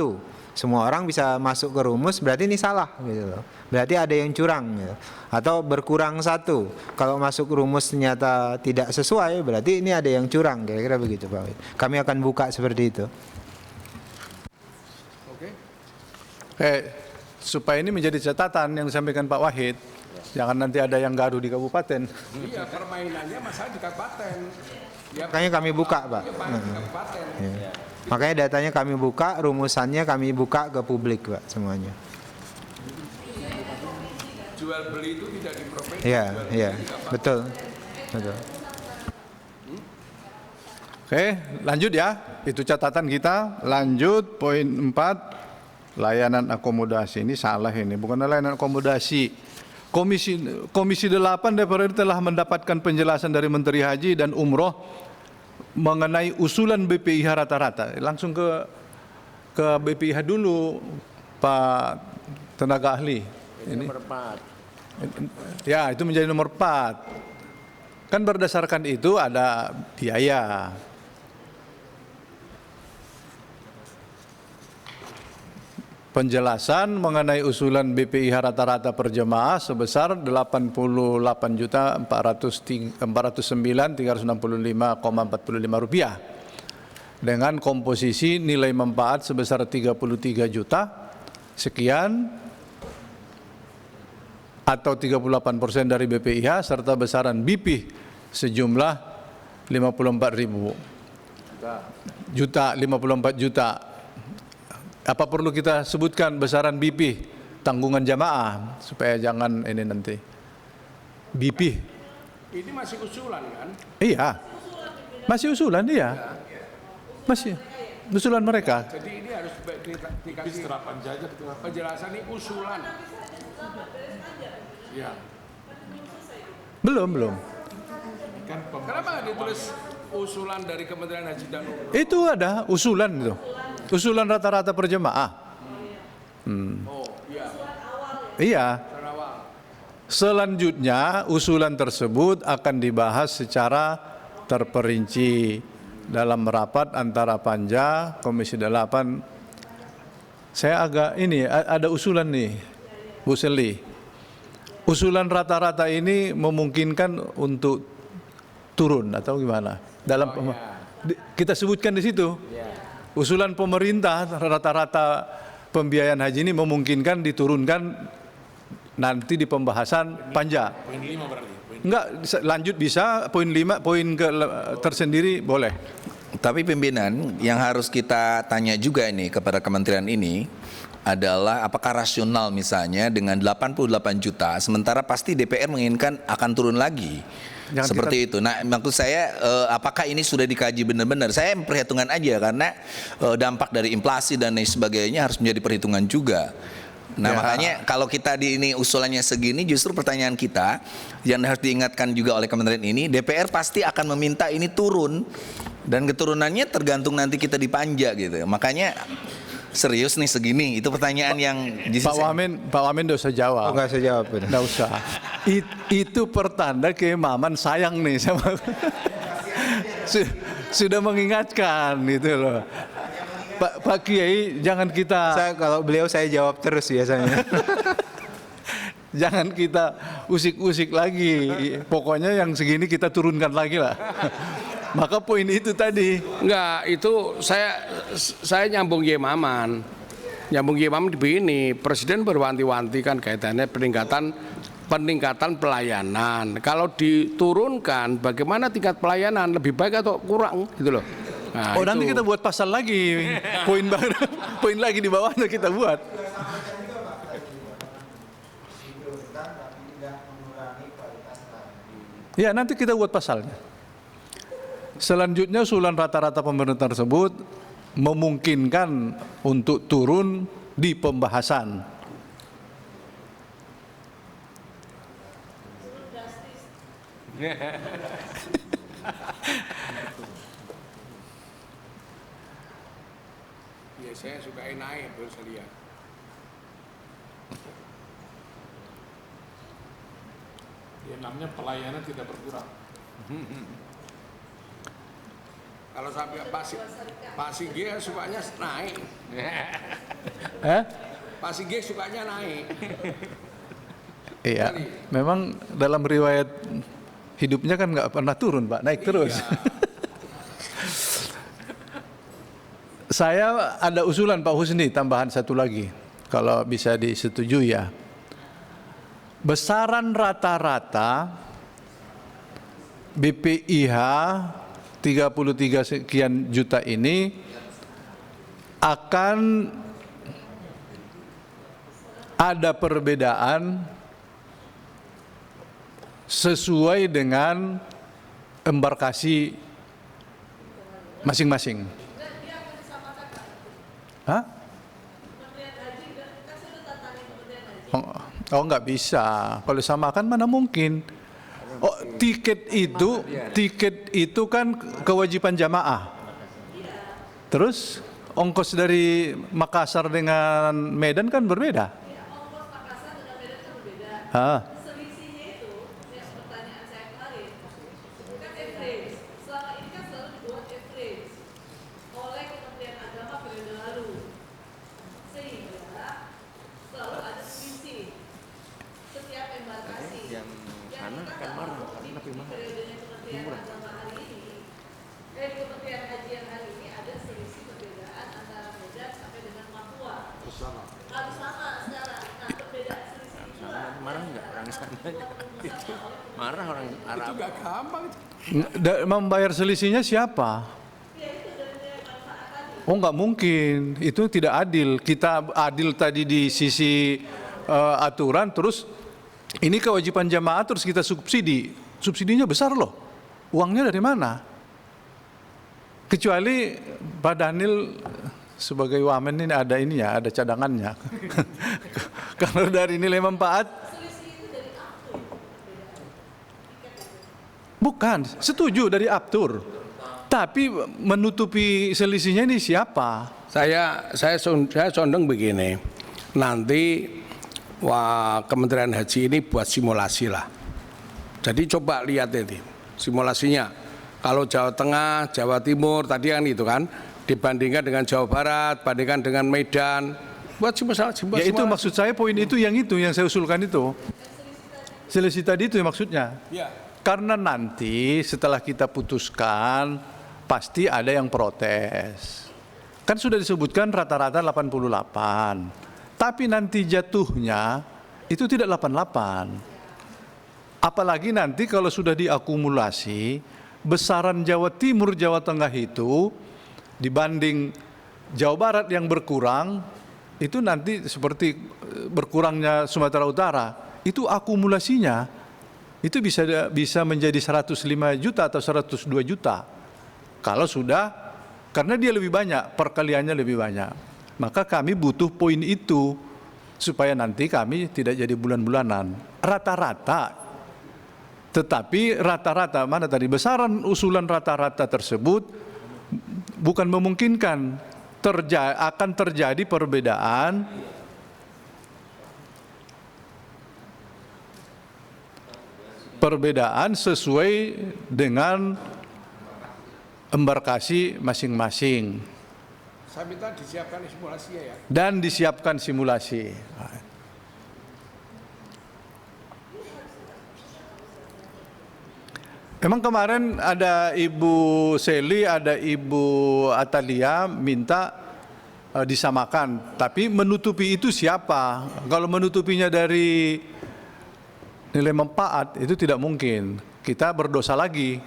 semua orang bisa masuk ke rumus, berarti ini salah gitu loh. Berarti ada yang curang gitu. Atau berkurang 1, kalau masuk rumus ternyata tidak sesuai, berarti ini ada yang curang, kira-kira begitu Pak Wahid. Kami akan buka seperti itu. Supaya ini menjadi catatan yang disampaikan Pak Wahid. Jangan nanti ada yang gaduh di kabupaten. Iya, permainannya masalah di kabupaten. Makanya kami buka Pak. Ya. Makanya datanya kami buka, rumusannya kami buka ke publik Pak semuanya. Jual beli itu tidak di provinsi. Iya, betul. Oke, lanjut ya. Itu catatan kita. Lanjut poin 4, layanan akomodasi. Ini salah ini, bukan layanan akomodasi. Komisi 8 DPR telah mendapatkan penjelasan dari Menteri Haji dan Umroh mengenai usulan BPIH rata-rata. Langsung ke BPIH dulu, Pak tenaga ahli. Ini Nomor 4. ya, itu menjadi nomor 4. Kan berdasarkan itu ada biaya. Penjelasan mengenai usulan BPIH rata-rata per jemaah sebesar 88.409.365,45 rupiah dengan komposisi nilai manfaat sebesar 33 juta sekian atau 38% dari BPIH serta besaran BP sejumlah 54 juta. Apa perlu kita sebutkan besaran BP tanggungan jamaah supaya jangan ini nanti BP? Ini masih usulan kan? Iya, masih usulan iya, masih usulan mereka. Jadi ini harus dikasih penjelasan ini usulan. Ya. Belum. Kenapa nggak ditulis usulan dari Kementerian Haji dan Umroh? Itu ada usulan itu, usulan rata-rata per jemaah. Oh iya. Iya. Dari awal. Selanjutnya usulan tersebut akan dibahas secara terperinci dalam rapat antara Panja Komisi 8. Saya agak ini ada usulan nih, Bu Seli. Usulan rata-rata ini memungkinkan untuk turun atau gimana? Kita sebutkan di situ. Usulan pemerintah rata-rata pembiayaan haji ini memungkinkan diturunkan nanti di pembahasan panja. Poin 5 berarti. Enggak, lanjut bisa, poin 5, poin tersendiri boleh. Tapi pimpinan yang harus kita tanya juga ini kepada kementerian ini adalah apakah rasional misalnya dengan 88 juta sementara pasti DPR menginginkan akan turun lagi. Jangan seperti itu. Nah, maksud saya apakah ini sudah dikaji benar-benar? Saya perhitungan aja karena dampak dari inflasi dan lain sebagainya harus menjadi perhitungan juga. Nah, makanya kalau kita di ini usulannya segini, justru pertanyaan kita yang harus diingatkan juga oleh kementerian ini, DPR pasti akan meminta ini turun dan keturunannya tergantung nanti kita dipanja gitu. Makanya serius nih segini, itu pertanyaan yang Pak Wamen nggak usah jawab. Nggak usah jawab. Nggak usah. Itu pertanda keimaman sayang nih sama sudah mengingatkan gitu loh. Pak Kiai, jangan kita Kalau beliau saya jawab terus biasanya. jangan kita usik-usik lagi. Pokoknya yang segini kita turunkan lagi lah. Maka poin itu tadi. Enggak, itu saya nyambung Yemaman. Nyambung Yemaman begini, Presiden berwanti-wanti kan kaitannya peningkatan pelayanan. Kalau diturunkan, bagaimana tingkat pelayanan lebih baik atau kurang gitu loh. Nah, Nanti kita buat pasal lagi, poin baru, poin lagi di bawahnya kita buat. Ya, nanti kita buat pasalnya. Selanjutnya usulan rata-rata pemerintah tersebut memungkinkan untuk turun di pembahasan. Ya, saya suka naik terus lihat. Ya namanya pelayanan tidak berkurang. Kalau sampai Pak Sige sukanya naik. Pak Sige sukanya naik. Iya, memang dalam riwayat hidupnya kan nggak pernah turun, Pak, naik terus. Saya ada usulan Pak Husni, tambahan satu lagi, kalau bisa disetujui ya. Besaran rata-rata BPIH 33 sekian juta ini akan ada perbedaan sesuai dengan embarkasi masing-masing. Hah? Oh, nggak bisa. Kalau disamakan mana mungkin? Oh, tiket itu kan kewajiban jamaah. Terus ongkos dari Makassar dengan Medan kan berbeda. Ongkos Makassar dengan Medan kan berbeda. Hah? Selisihnya itu, yang pertanyaan saya kemarin, kan average. Selama ini kan selalu dibuat average oleh Kementerian Agama periode lalu. Sehingga selalu ada selisih setiap embarkasi. Yang kita tahu di periodenya Kementerian Agama hari ini, Kementerian Haji yang hari ini ada selisih perbedaan antara Medan sampai dengan Papua. Harus sama sekarang. Nah, perbedaan selisih itulah Marah nggak orang sana? Itu marah orang Arab. Itu gak gampang. Membayar selisihnya siapa? Oh, nggak mungkin, itu tidak adil. Kita adil tadi di sisi aturan, terus ini kewajiban jamaah terus kita subsidi. Subsidinya besar loh. Uangnya dari mana? Kecuali Pak Daniel sebagai wamen ini ada ininya, ada cadangannya. Kalau dari nilai manfaat, bukan, setuju dari Aptur. Tapi menutupi selisihnya ini siapa? Saya condong begini. Nanti Kementerian Haji ini buat simulasi lah. Jadi coba lihat ini simulasinya. Kalau Jawa Tengah, Jawa Timur tadi kan itu kan dibandingkan dengan Jawa Barat, bandingkan dengan Medan. Buat simulasi. Ya itu maksud saya, poin itu yang saya usulkan itu. Selisih tadi itu maksudnya. Ya. Karena nanti setelah kita putuskan pasti ada yang protes. Kan sudah disebutkan rata-rata 88. Tapi nanti jatuhnya itu tidak 88. Apalagi nanti kalau sudah diakumulasi, besaran Jawa Timur, Jawa Tengah itu dibanding Jawa Barat yang berkurang, itu nanti seperti berkurangnya Sumatera Utara, itu akumulasinya itu bisa menjadi 105 juta atau 102 juta. Kalau sudah, karena dia lebih banyak, perkaliannya lebih banyak. Maka kami butuh poin itu supaya nanti kami tidak jadi bulan-bulanan. Rata-rata. Tetapi rata-rata, mana tadi besaran usulan rata-rata tersebut bukan memungkinkan, akan terjadi perbedaan sesuai dengan embarkasi masing-masing. Saya minta disiapkan simulasinya ya. Dan disiapkan simulasi. Memang kemarin ada Ibu Seli, ada Ibu Atalia minta disamakan, tapi menutupi itu siapa? Kalau menutupinya dari nilai manfaat itu tidak mungkin. Kita berdosa lagi.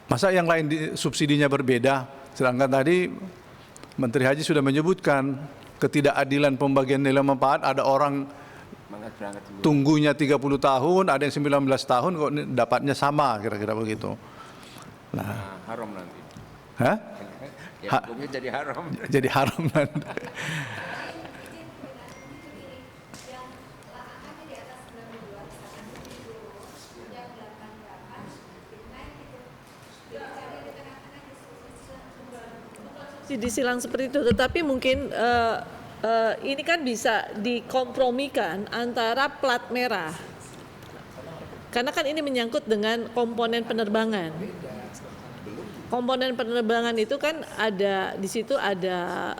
Masa yang lain subsidinya berbeda? Sedangkan tadi Menteri Haji sudah menyebutkan ketidakadilan pembagian nilai manfaat, ada orang tunggunya 30 tahun, ada yang 19 tahun kok dapatnya sama, kira-kira begitu. Nah, haram nanti. Hah? Ya, hukumnya jadi haram. Jadi haram nanti. Disilang seperti itu, tetapi mungkin ini kan bisa dikompromikan antara plat merah, karena kan ini menyangkut dengan komponen penerbangan. Komponen penerbangan itu kan ada di situ, ada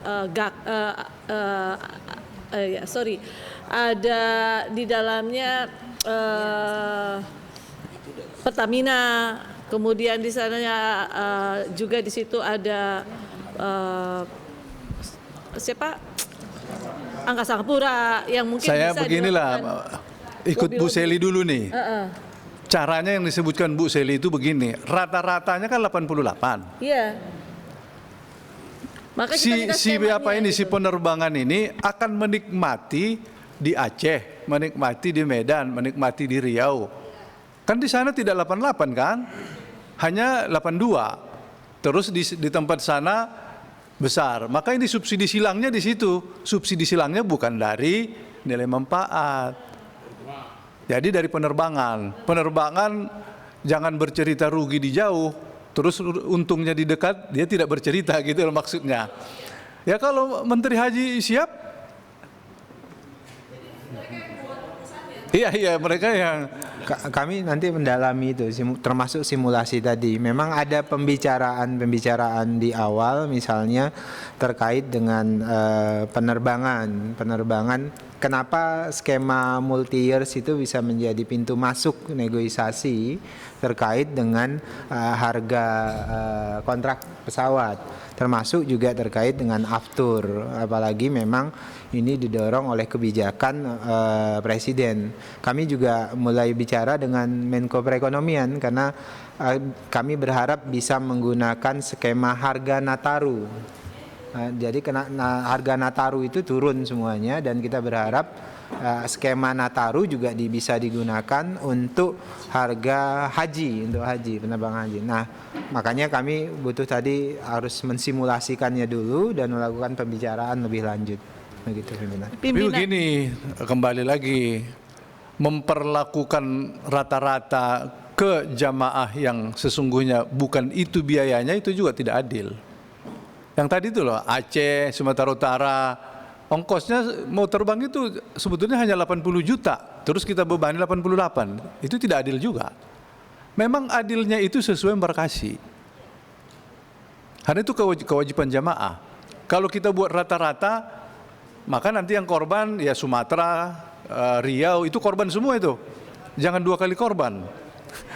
ada di dalamnya Pertamina, kemudian di sana juga di situ ada siapa? Angkasa Pura yang mungkin Saya bisa beginilah, ikut Bu Seli dulu nih. Caranya yang disebutkan Bu Seli itu begini, rata-ratanya kan 88. Iya. Maka si penerbangan ini akan menikmati di Aceh, menikmati di Medan, menikmati di Riau. Kan di sana tidak 88 kan? Hanya 82. Terus di tempat sana besar. Maka ini subsidi silangnya di situ. Subsidi silangnya bukan dari nilai manfaat. Jadi dari penerbangan. Penerbangan jangan bercerita rugi di jauh, terus untungnya di dekat, dia tidak bercerita gitu loh maksudnya. Ya kalau Menteri Haji siap, iya mereka yang kami nanti mendalami itu, termasuk simulasi tadi. Memang ada pembicaraan di awal, misalnya terkait dengan penerbangan. Kenapa skema multi years itu bisa menjadi pintu masuk negosiasi terkait dengan harga kontrak pesawat, termasuk juga terkait dengan aftur, apalagi memang ini didorong oleh kebijakan Presiden. Kami juga mulai bicara dengan Menko Perekonomian karena kami berharap bisa menggunakan skema harga Nataru. Jadi harga Nataru itu turun semuanya, dan kita berharap skema Nataru juga bisa digunakan untuk harga haji, untuk penerbangan haji. Nah, makanya kami butuh tadi harus mensimulasikannya dulu dan melakukan pembicaraan lebih lanjut. Begitu, pimpinan. Tapi begini, kembali lagi, memperlakukan rata-rata ke jamaah yang sesungguhnya bukan itu biayanya, itu juga tidak adil. Yang tadi itu loh, Aceh, Sumatera Utara, ongkosnya mau terbang itu sebetulnya hanya 80 juta, terus kita bebani 88, itu tidak adil juga. Memang adilnya itu sesuai embarkasi. Karena itu kewajiban jamaah. Kalau kita buat rata-rata, maka nanti yang korban ya Sumatera, Riau, itu korban semua itu. Jangan 2 kali korban.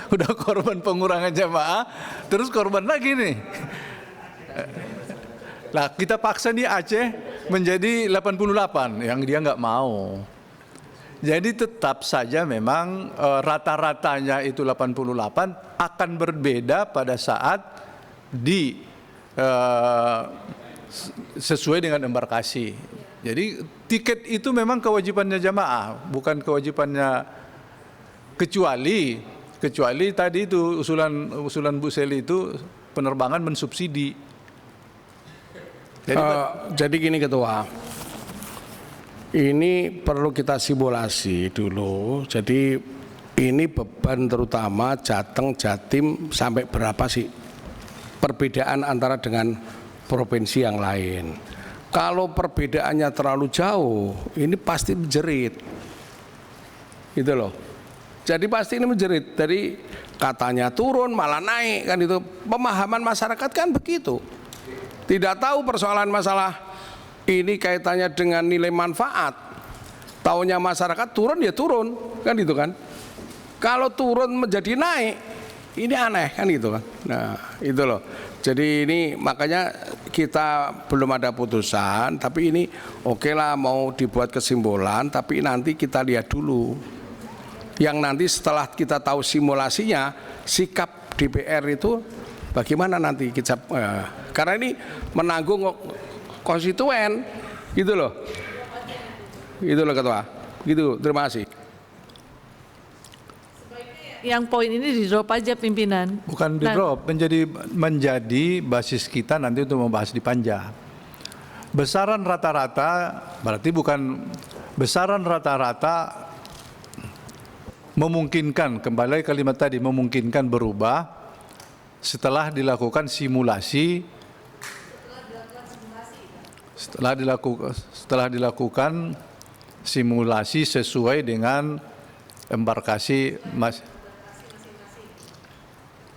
Udah korban pengurangan jamaah, terus korban lagi nih. Nah, kita paksa nih Aceh menjadi 88, yang dia nggak mau. Jadi tetap saja memang rata-ratanya itu 88 akan berbeda pada saat sesuai dengan embarkasi. Jadi tiket itu memang kewajibannya jamaah, bukan kewajibannya, kecuali tadi itu usulan Bu Seli itu penerbangan mensubsidi. Jadi gini Ketua, ini perlu kita simulasi dulu. Jadi ini beban terutama Jateng, Jatim sampai berapa sih perbedaan antara dengan provinsi yang lain. Kalau perbedaannya terlalu jauh, ini pasti menjerit. Gitu loh. Jadi pasti ini menjerit. Dari katanya turun malah naik kan itu. Pemahaman masyarakat kan begitu. Tidak tahu persoalan masalah ini kaitannya dengan nilai manfaat. Taunya masyarakat turun ya turun, kan gitu kan. Kalau turun menjadi naik, ini aneh kan gitu kan. Nah, itu loh. Jadi ini makanya kita belum ada putusan, tapi ini oke lah mau dibuat kesimpulan, tapi nanti kita lihat dulu. Yang nanti setelah kita tahu simulasinya, sikap DPR itu bagaimana nanti kita, karena ini menanggung konstituen, gitu loh Ketua, gitu. Terima kasih. Yang poin ini di drop aja pimpinan. Bukan di drop, menjadi basis kita nanti untuk membahas di panja. Besaran rata-rata berarti bukan besaran rata-rata memungkinkan, kembali kalimat tadi, memungkinkan berubah setelah dilakukan simulasi. Setelah dilakukan simulasi sesuai dengan embarkasi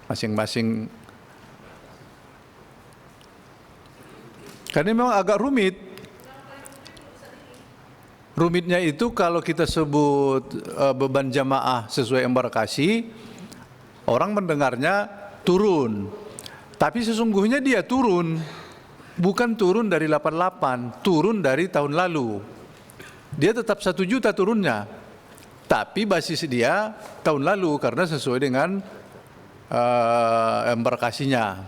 masing-masing. Karena memang agak rumit. Rumitnya itu kalau kita sebut beban jamaah sesuai embarkasi, orang mendengarnya turun. Tapi sesungguhnya dia turun. Bukan turun dari 88, turun dari tahun lalu. Dia tetap 1 juta turunnya. Tapi basis dia tahun lalu karena sesuai dengan embarkasinya.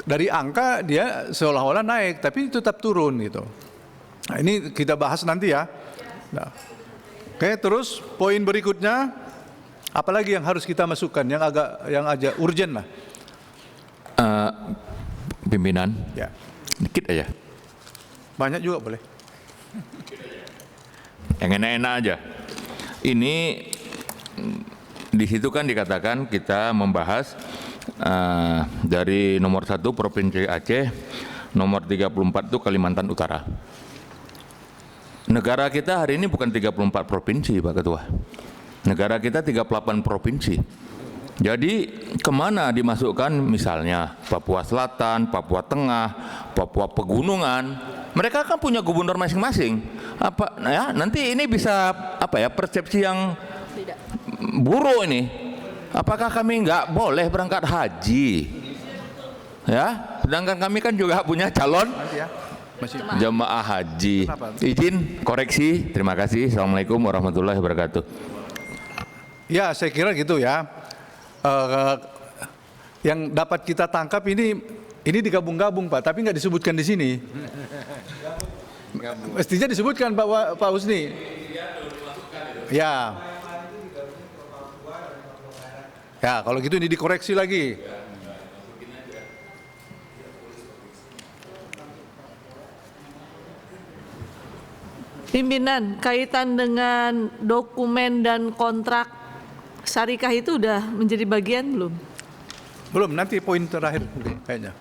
Dari angka dia seolah-olah naik, tapi tetap turun gitu. Nah, ini kita bahas nanti ya. Nah. Oke, terus poin berikutnya, apalagi yang harus kita masukkan yang agak urgent lah. Pimpinan, Ya. dikit aja. Banyak juga boleh. Yang enak-enak aja. Ini di situ kan dikatakan kita membahas dari nomor 1 Provinsi Aceh, nomor 34 itu Kalimantan Utara. Negara kita hari ini bukan 34 provinsi, Pak Ketua. Negara kita 38 provinsi. Jadi kemana dimasukkan misalnya Papua Selatan, Papua Tengah, Papua Pegunungan? Mereka kan punya gubernur masing-masing. Apa ya? Nanti ini bisa persepsi yang buruk ini. Apakah kami nggak boleh berangkat haji? Ya, sedangkan kami kan juga punya calon jemaah haji. Izin koreksi. Terima kasih. Assalamualaikum warahmatullahi wabarakatuh. Ya, saya kira gitu ya. Yang dapat kita tangkap ini digabung-gabung Pak, tapi nggak disebutkan di sini. Mestinya disebutkan Pak Husni. Ya. Ya, kalau gitu ini dikoreksi lagi. Pimpinan, kaitan dengan dokumen dan kontrak syarikah itu udah menjadi bagian belum? Belum, nanti poin terakhir mungkin kayaknya.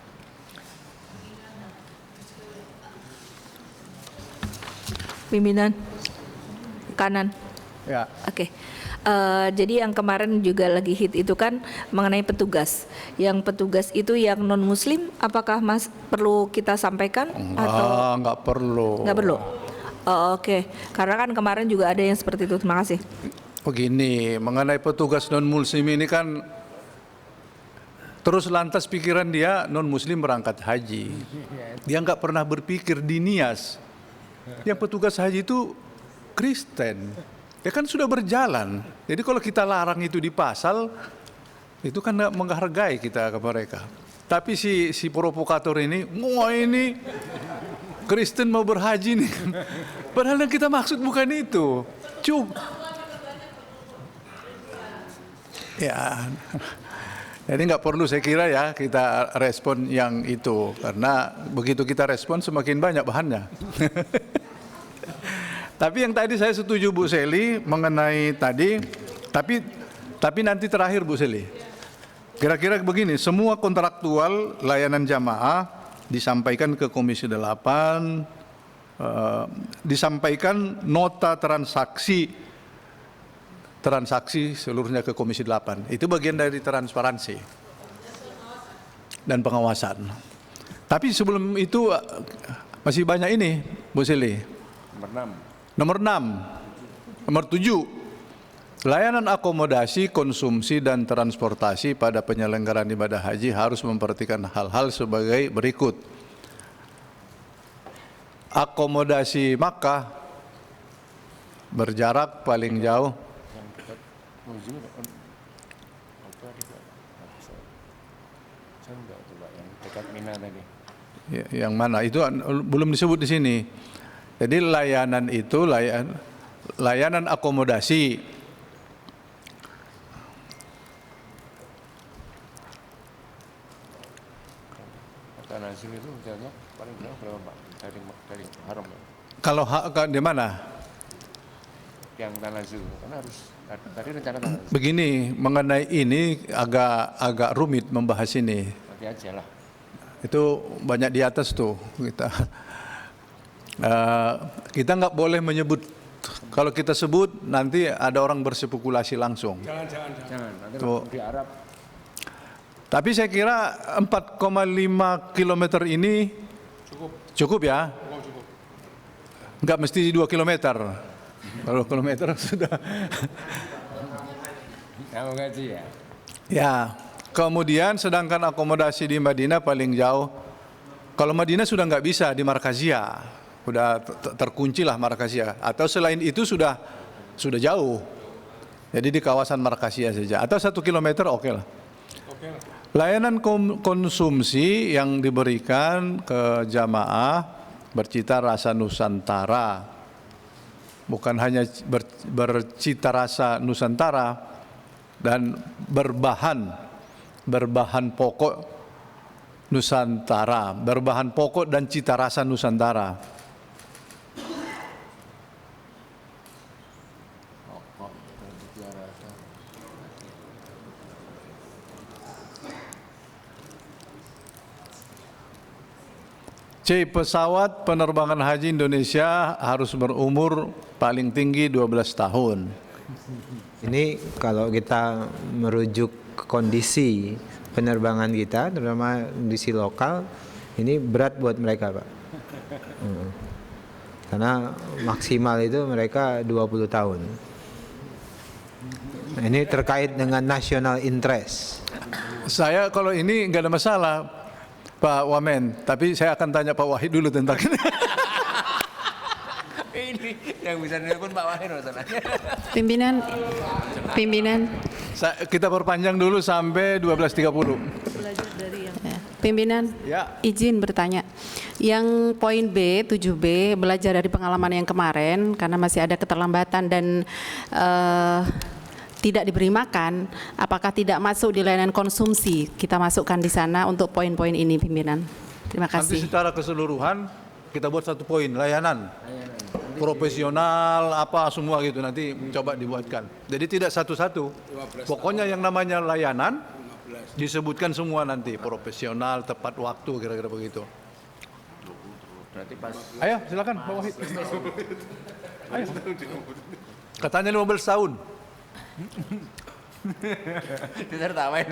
Pimpinan kanan. Ya. Oke. Jadi yang kemarin juga lagi hit itu kan mengenai petugas. Yang petugas itu yang non muslim, apakah Mas perlu kita sampaikan atau Enggak perlu. nggak perlu? Oh, oke. Karena kan kemarin juga ada yang seperti itu. Terima kasih. Begini, mengenai petugas non muslim ini kan terus lantas pikiran dia non muslim berangkat haji. Dia nggak pernah berpikir di Nias. Yang petugas haji itu Kristen. Ya kan sudah berjalan. Jadi kalau kita larang itu di pasal, itu kan nggak menghargai kita ke mereka. Tapi si provokator ini, wah ini Kristen mau berhaji nih. Padahal yang kita maksud bukan itu. Ya, jadi nggak perlu saya kira ya kita respon yang itu, karena begitu kita respon semakin banyak bahannya. Tapi yang tadi saya setuju Bu Seli mengenai tadi, tapi nanti terakhir Bu Seli. Kira-kira begini, semua kontraktual layanan jamaah disampaikan ke Komisi 8, disampaikan nota transaksi seluruhnya ke Komisi 8. Itu bagian dari transparansi dan pengawasan. Tapi sebelum itu masih banyak ini, Bu Seli. Nomor 7, layanan akomodasi, konsumsi, dan transportasi pada penyelenggaraan ibadah haji harus memperhatikan hal-hal sebagai berikut. Akomodasi Makkah berjarak paling jauh yang mana? Itu belum disebut di sini. Jadi layanan itu layanan akomodasi. Tanazul itu jaraknya paling jauh berapa Pak? Dari haram ya? Kalau di mana? Yang Tanazul, karena harus tadi rencana Tanazul. Begini, mengenai ini agak rumit membahas ini. Nanti aja lah. Itu banyak di atas tuh kita nggak boleh menyebut. Kalau kita sebut nanti ada orang berspekulasi langsung. Jangan. Nanti Tuh. di Arab. Tapi saya kira 4,5 kilometer ini cukup ya. Nggak mesti 2 kilometer. Kalau kilometer sudah. Kamu gaji ya? Ya. Kemudian sedangkan akomodasi di Madinah paling jauh. Kalau Madinah sudah nggak bisa di Markazia, sudah terkunci lah Markazia. Atau selain itu sudah jauh. Jadi di kawasan Markazia saja. Atau 1 kilometer oke lah. Layanan konsumsi yang diberikan ke jamaah bercita rasa Nusantara, bukan hanya bercita rasa Nusantara dan berbahan pokok Nusantara, berbahan pokok dan cita rasa Nusantara. C. Pesawat penerbangan haji Indonesia harus berumur paling tinggi 12 tahun. Ini kalau kita merujuk ke kondisi penerbangan kita, terutama kondisi lokal, ini berat buat mereka, Pak. Karena maksimal itu mereka 20 tahun. Nah, ini terkait dengan national interest. Saya kalau ini nggak ada masalah, Pak Wamen, tapi saya akan tanya Pak Wahid dulu tentang ini. Ini yang bisa nelpon Pak Wahid masalahnya. Pimpinan. Kita perpanjang dulu sampai 12.30. Pimpinan, Ya. izin bertanya. Yang poin B, 7B, belajar dari pengalaman yang kemarin, karena masih ada keterlambatan dan tidak diberi makan, apakah tidak masuk di layanan konsumsi? Kita masukkan di sana untuk poin-poin ini, pimpinan. Terima Nanti kasih. secara keseluruhan kita buat satu poin, layanan. Profesional, apa semua gitu, nanti coba dibuatkan. Jadi tidak satu-satu. Pokoknya yang namanya layanan, disebutkan semua nanti. Profesional, tepat waktu, kira-kira begitu. Berarti pas. Ayo, silakan Pak Wahid. Ayo. Katanya 15 tahun. Ditertawain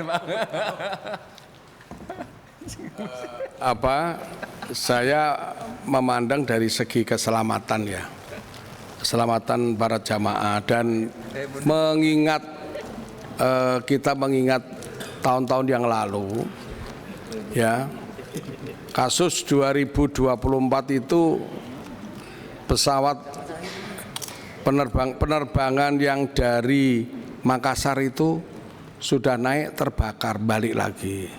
Pak. Saya memandang dari segi keselamatan ya, keselamatan para jamaah dan kita mengingat tahun-tahun yang lalu ya, kasus 2024 itu pesawat penerbangan yang dari Makassar itu sudah naik terbakar balik lagi.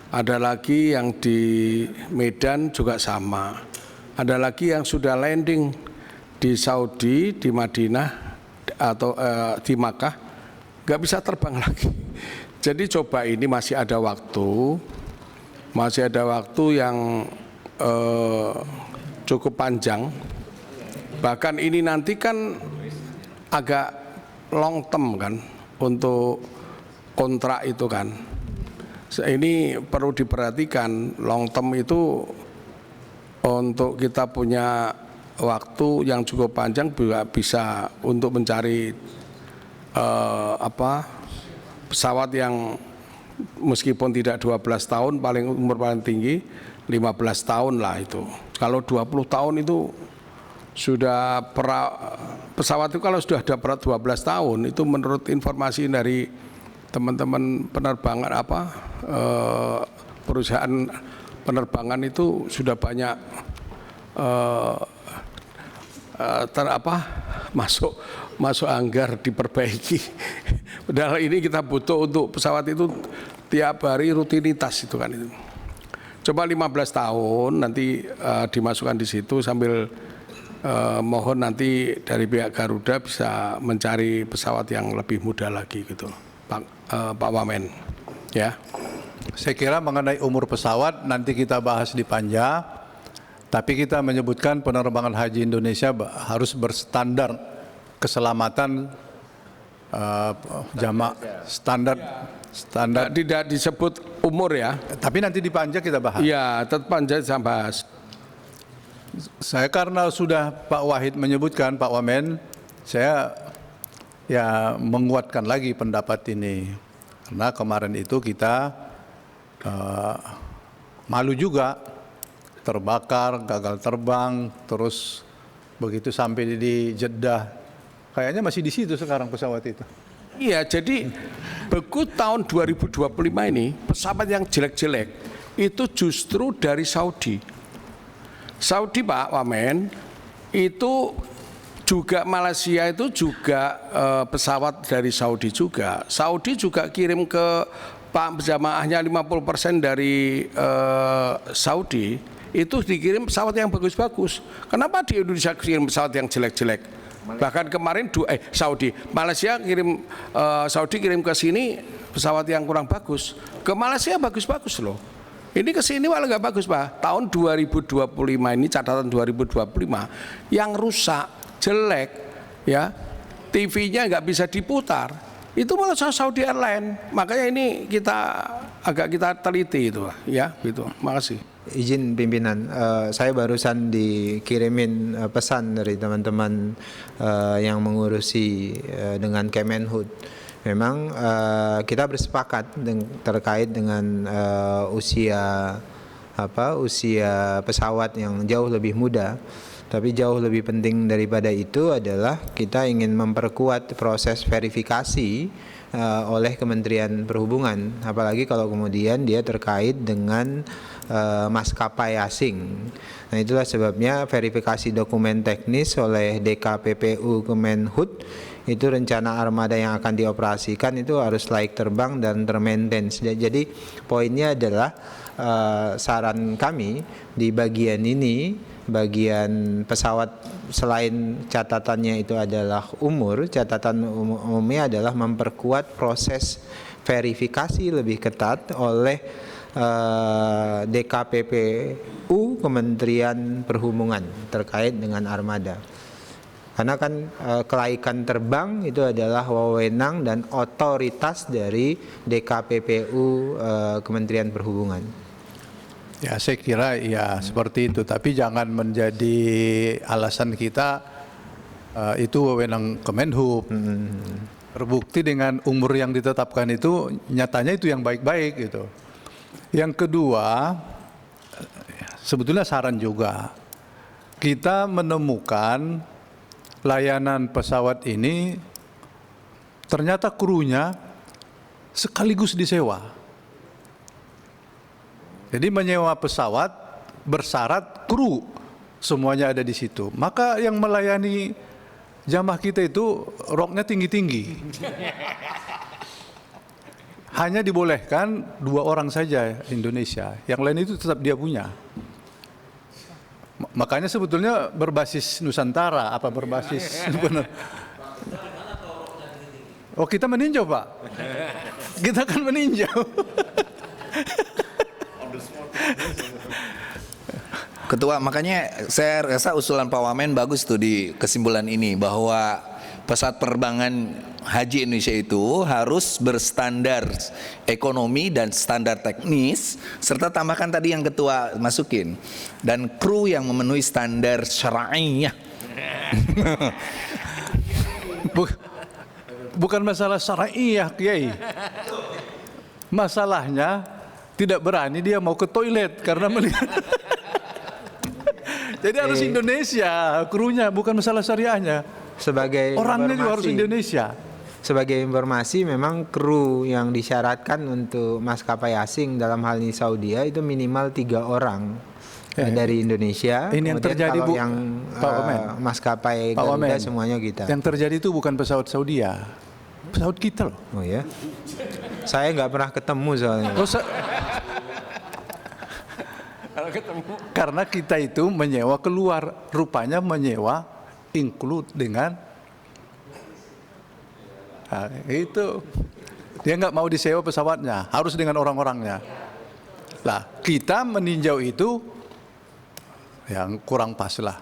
Ada lagi yang di Medan juga sama. Ada lagi yang sudah landing di Saudi, di Madinah atau di Makkah, nggak bisa terbang lagi. Jadi coba ini masih ada waktu yang cukup panjang. Bahkan ini nanti kan agak long term kan untuk kontrak itu kan. Ini perlu diperhatikan, long term itu untuk kita punya waktu yang cukup panjang juga bisa untuk mencari pesawat yang meskipun tidak 12 tahun, umur paling tinggi 15 tahun lah itu. Kalau 20 tahun itu sudah pesawat itu kalau sudah ada berat 12 tahun itu menurut informasi dari teman-teman penerbangan perusahaan penerbangan itu sudah banyak masuk anggar diperbaiki. Padahal ini kita butuh untuk pesawat itu tiap hari rutinitas itu kan itu. Coba 15 tahun nanti dimasukkan di situ sambil mohon nanti dari pihak Garuda bisa mencari pesawat yang lebih mudah lagi gitu, Pak Wamen. Ya. Saya kira mengenai umur pesawat nanti kita bahas di Panja, tapi kita menyebutkan penerbangan haji Indonesia harus berstandar keselamatan jamaah standar. Tidak disebut umur ya. Tapi nanti di Panja kita bahas. Iya, tetap Panja saya bahas. Saya karena sudah Pak Wahid menyebutkan, Pak Wamen, saya ya menguatkan lagi pendapat ini. Karena kemarin itu kita malu juga, terbakar, gagal terbang, terus begitu sampai di Jeddah, kayaknya masih di situ sekarang pesawat itu. Iya, jadi beku tahun 2025 ini pesawat yang jelek-jelek itu justru dari Saudi. Saudi Pak Wamen itu juga Malaysia itu juga pesawat dari Saudi juga. Saudi juga kirim ke Pak jamaahnya 50% dari Saudi itu dikirim pesawat yang bagus-bagus. Kenapa di Indonesia kirim pesawat yang jelek-jelek? Bahkan kemarin Malaysia kirim Saudi kirim ke sini pesawat yang kurang bagus. Ke Malaysia bagus-bagus loh. Ini ke sini malah nggak bagus Pak. Tahun 2025 ini catatan 2025 yang rusak, jelek, ya TV-nya nggak bisa diputar. Itu malah Saudi Airlines. Makanya ini kita teliti itu, ya gitu. Makasih. Izin pimpinan, saya barusan dikirimin pesan dari teman-teman yang mengurusi dengan Kemenhub. Memang kita bersepakat terkait dengan usia pesawat yang jauh lebih muda. Tapi jauh lebih penting daripada itu adalah kita ingin memperkuat proses verifikasi oleh Kementerian Perhubungan, apalagi kalau kemudian dia terkait dengan maskapai asing. Nah, itulah sebabnya verifikasi dokumen teknis oleh DKPPU Kemenhub itu rencana armada yang akan dioperasikan itu harus layak terbang dan termaintain. Jadi poinnya adalah saran kami di bagian ini, bagian pesawat selain catatannya itu adalah umur, catatan umumnya adalah memperkuat proses verifikasi lebih ketat oleh DKPPU Kementerian Perhubungan terkait dengan armada. Karena kan kelaikan terbang itu adalah wewenang dan otoritas dari DKPPU Kementerian Perhubungan. Ya, saya kira ya seperti itu, tapi jangan menjadi alasan kita itu wewenang Kemenhub. Terbukti dengan umur yang ditetapkan itu nyatanya itu yang baik-baik gitu. Yang kedua, sebetulnya saran juga, kita menemukan layanan pesawat ini ternyata krunya sekaligus disewa. Jadi menyewa pesawat bersyarat kru semuanya ada di situ. Maka yang melayani jamaah kita itu roknya tinggi-tinggi. Hanya dibolehkan 2 orang saja Indonesia, yang lain itu tetap dia punya. Makanya sebetulnya berbasis Nusantara, apa berbasis benar. Oh, kita meninjau, Pak. Kita kan meninjau. Ketua, makanya saya rasa usulan Pak Wamen bagus tuh di kesimpulan ini, bahwa pesawat penerbangan haji Indonesia itu harus berstandar ekonomi dan standar teknis, serta tambahkan tadi yang Ketua masukin, dan kru yang memenuhi standar syar'iyah. Bukan masalah syar'iyah, Kiai. Masalahnya tidak berani dia mau ke toilet karena melihat. Jadi harus Indonesia krunya, bukan masalah syariahnya. Sebagai Orangnya juga harus informasi, Indonesia. Sebagai informasi, memang kru yang disyaratkan untuk maskapai asing dalam hal ini Saudi itu minimal 3 orang dari Indonesia. Ini yang Kemudian terjadi, kalau Bu, yang Pak Wamen. maskapai Pak Garuda Wamen, semuanya kita. Yang terjadi itu bukan pesawat Saudi ya, pesawat kita loh. Oh ya, saya nggak pernah ketemu soalnya. Karena kita itu menyewa keluar, rupanya menyewa include dengan itu. Dia nggak mau disewa pesawatnya, harus dengan orang-orangnya. Lah, kita meninjau itu yang kurang pas lah.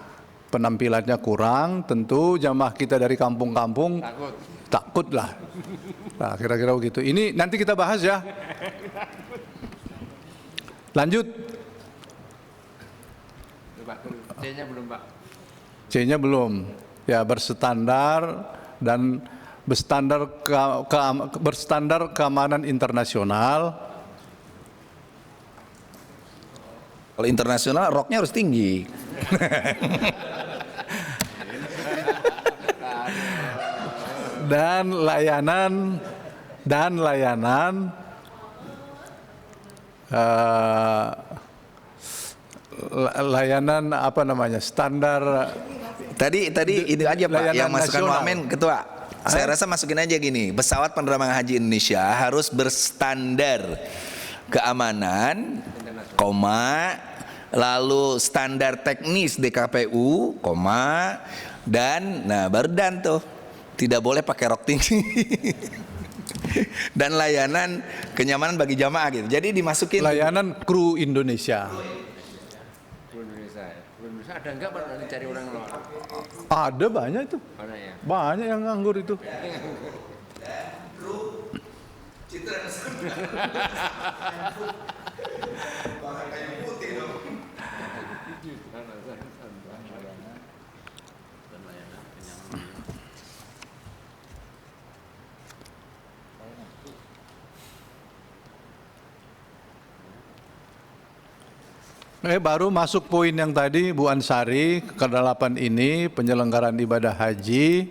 Penampilannya kurang, tentu jamaah kita dari kampung-kampung takut lah. Nah, kira-kira begitu. Ini nanti kita bahas ya. Lanjut. C-nya belum, Pak. C-nya belum. Ya, berstandar dan berstandar keamanan internasional. Kalau internasional roknya harus tinggi. dan layanan layanan apa namanya, standar. Tadi ini aja Pak layanan yang masukkan nasional. Wamen, Ketua. Saya rasa masukin aja gini, pesawat penerbangan haji Indonesia harus berstandar keamanan, lalu standar teknis DKPU, dan baru dan tuh tidak boleh pakai rok tinggi. Dan layanan kenyamanan bagi jamaah gitu. Jadi dimasukin Layanan kru Indonesia. Indonesia ada enggak Pak nanti cari orang luar? Ada banyak itu. Mana ya? Banyak yang nganggur itu. Baru masuk poin yang tadi Bu Ansari, ke-8 ini penyelenggaraan ibadah haji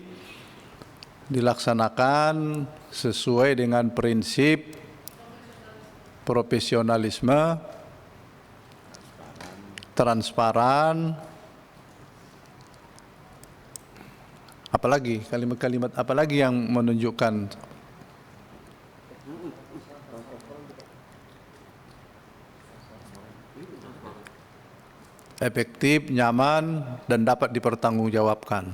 dilaksanakan sesuai dengan prinsip profesionalisme, transparan, apalagi kalimat-kalimat apalagi yang menunjukkan efektif, nyaman, dan dapat dipertanggungjawabkan.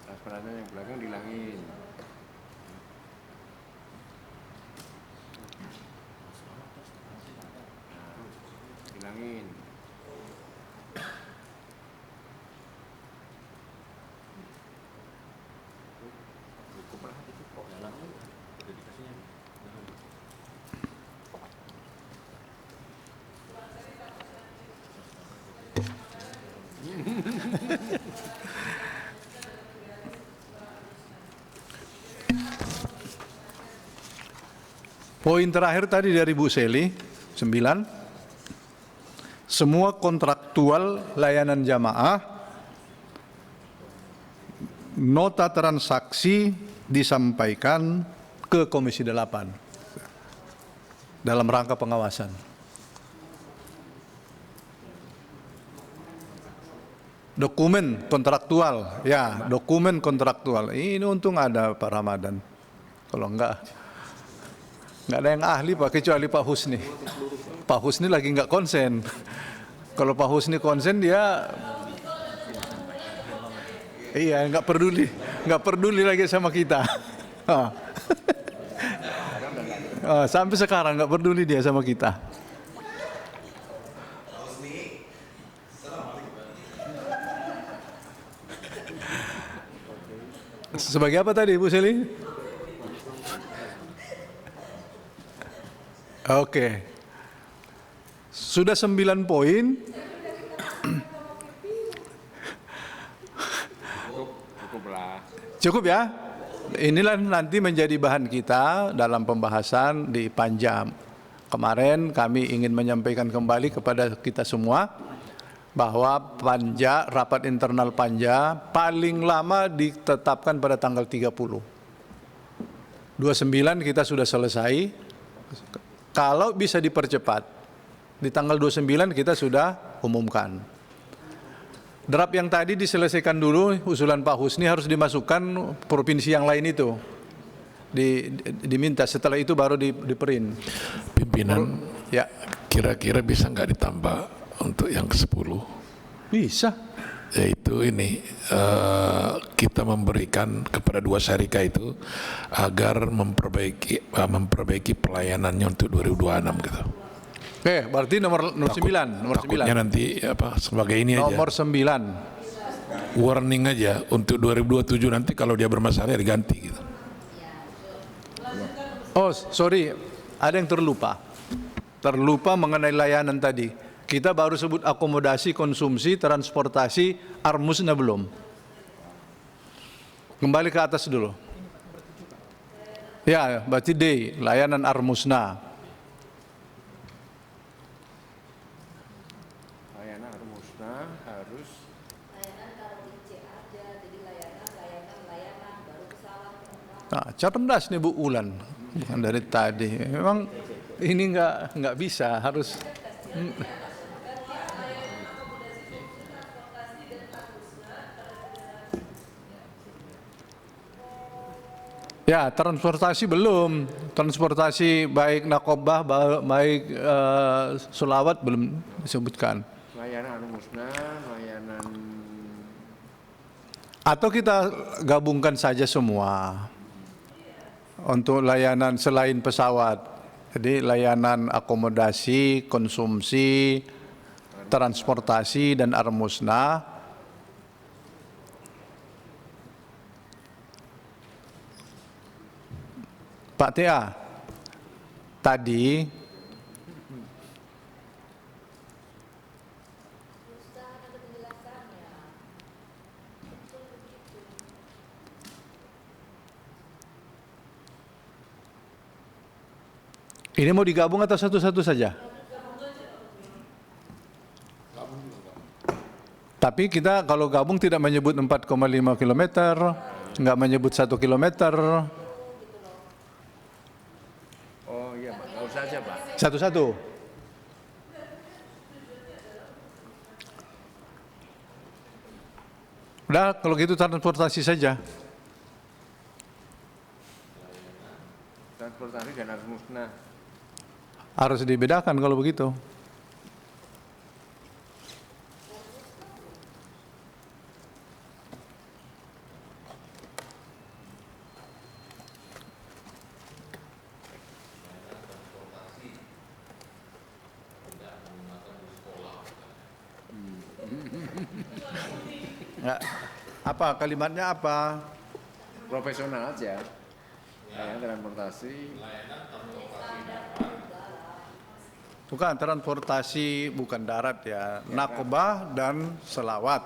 Transparannya yang belakang dihilangin. Hilangin. Poin terakhir tadi dari Bu Seli, 9. Semua kontraktual layanan jamaah, nota transaksi disampaikan ke Komisi 8 dalam rangka pengawasan. Dokumen kontraktual, ya, dokumen kontraktual. Ini untung ada Pak Ramadan. Kalau enggak ada yang ahli Pak, kecuali Pak Husni. Pak Husni lagi enggak konsen. Kalau Pak Husni konsen dia, iya, enggak peduli lagi sama kita. Sampai sekarang enggak peduli dia sama kita. Sebagai apa tadi, Bu Seli? Oke. Sudah 9 poin. Cukup ya? Inilah nanti menjadi bahan kita dalam pembahasan di Panja. Kemarin kami ingin menyampaikan kembali kepada kita semua bahwa Panja, rapat internal Panja paling lama ditetapkan pada tanggal 30. 29 kita sudah selesai. Kalau bisa dipercepat, di tanggal 29 kita sudah umumkan. Draft yang tadi diselesaikan dulu, usulan Pak Husni harus dimasukkan provinsi yang lain itu. Diminta, setelah itu baru diprint. Pimpinan, ya, kira-kira bisa nggak ditambah untuk yang ke-10? Bisa. Yaitu ini, kita memberikan kepada 2 syarikat itu agar memperbaiki pelayanannya untuk 2026 gitu. Oke, berarti nomor 9. Takutnya nanti sebagai ini aja. Nomor 9. Warning aja untuk 2027 nanti kalau dia bermasalah ya diganti gitu. Oh, sorry, ada yang terlupa. Terlupa mengenai layanan tadi. Kita baru sebut akomodasi, konsumsi, transportasi, armusna belum. Kembali ke atas dulu. Ya, berarti D, layanan armusna. Layanan armusna harus Nah, cerdas nih Bu Ulan, bukan dari tadi. Memang ini nggak bisa, harus. Ya, transportasi belum. Transportasi baik nakobah, baik solawat belum disebutkan. layanan armusna, layanan Atau kita gabungkan saja semua untuk layanan selain pesawat. Jadi layanan akomodasi, konsumsi, transportasi, dan armusna. Pak TA, tadi ini mau digabung atau satu-satu saja? Tapi kita kalau gabung tidak menyebut 4,5 km, nggak menyebut 1 kilometer. oh iya Pak, nggak usah aja Pak. Satu-satu. Udah, kalau gitu transportasi saja. Transportasi dan armusna. Harus dibedakan kalau begitu. Ya, apa kalimatnya apa? Profesional aja. Layanan transportasi. Bukan transportasi, bukan darat ya. Nakobah dan selawat.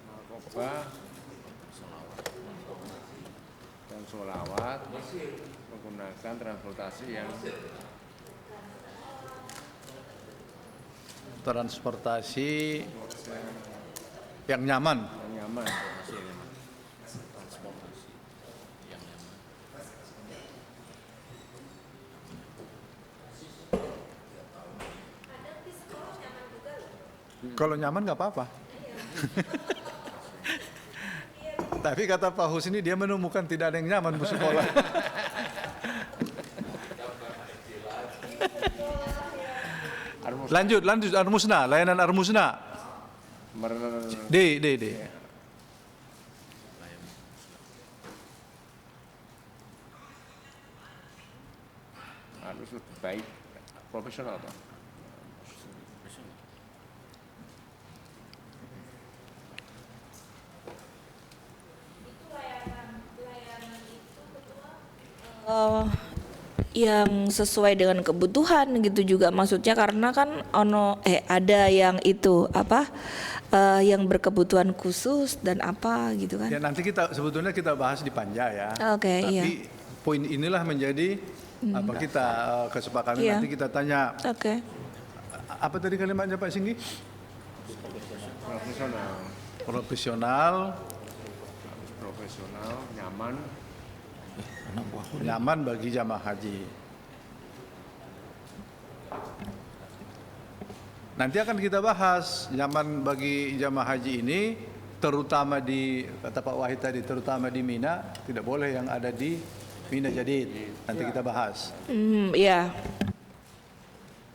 Nakobah dan sholawat menggunakan transportasi yang nyaman. nyaman. Kalau nyaman nggak apa-apa. Tapi kata Pak Husni dia menemukan tidak ada yang nyaman di sekolah. Lanjut Armusna, layanan Armusna. D. Harus baik, profesional Pak. Yang sesuai dengan kebutuhan gitu juga maksudnya, karena kan ada yang itu yang berkebutuhan khusus dan apa gitu kan. Ya nanti sebetulnya kita bahas di panja ya. Oke, Tapi iya. poin inilah menjadi apa kita kesepakatan Iya. nanti kita tanya. Oke. Apa tadi kalimatnya Pak Singgi? Profesional, nyaman bagi jamaah haji. Nanti akan kita bahas nyaman bagi jamaah haji ini, terutama di kata Pak Wahid tadi, terutama di Mina, tidak boleh yang ada di Mina Jadid. Nanti kita bahas. Iya.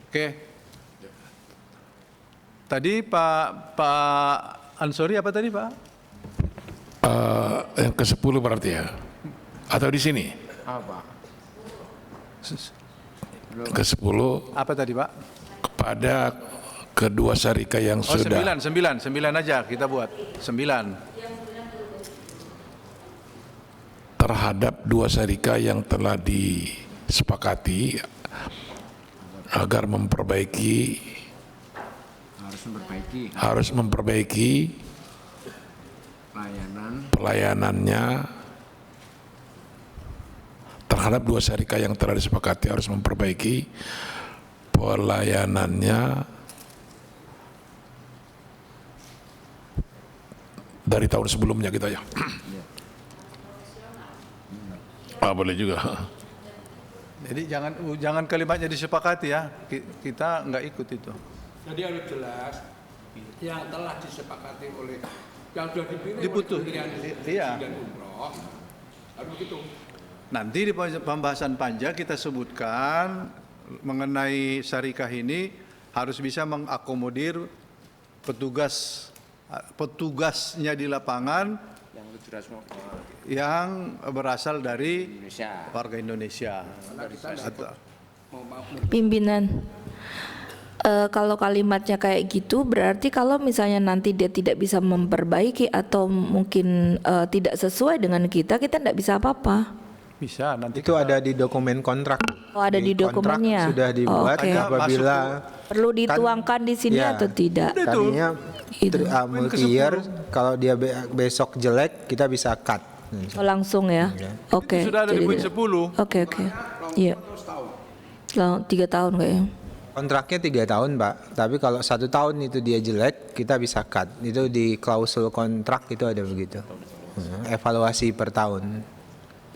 Oke. Tadi Pak Ansori apa tadi Pak? Yang ke-10 berarti ya? Atau di sini? Apa? Ke-10 Apa tadi Pak? kepada kedua syarikah yang Oh sudah 9 aja kita buat 9. terhadap dua syarikah yang telah disepakati agar harus memperbaiki pelayanannya terhadap dua syarikah yang telah disepakati harus memperbaiki pelayanannya dari tahun sebelumnya kita ya. Boleh juga. Jadi jangan kalimatnya disepakati ya. Kita nggak ikut itu. Jadi harus jelas yang telah disepakati oleh yang sudah dipilih Diputus. oleh Kementerian Iya. Haji dan Umroh. Harus begitu. Nanti di pembahasan panja kita sebutkan mengenai syarikah ini harus bisa mengakomodir petugasnya di lapangan yang berasal dari warga Indonesia. Pimpinan, kalau kalimatnya kayak gitu berarti kalau misalnya nanti dia tidak bisa memperbaiki atau mungkin tidak sesuai dengan kita tidak bisa apa-apa. Bisa nanti Itu ada di dokumen kontrak. Oh, ada di kontrak dokumennya. sudah dibuat Oke. apabila Perlu dituangkan di sini Ya. atau tidak? tadinya Itu. multi year, kalau dia besok jelek kita bisa cut. Oh, langsung ya. Oke. sudah ada di Jadi poin tidak. 10. Oke. Iya. 3 tahun kayaknya. Kontraknya 3 tahun Pak, tapi kalau 1 tahun itu dia jelek kita bisa cut. Itu di klausul kontrak itu ada begitu. Evaluasi per tahun.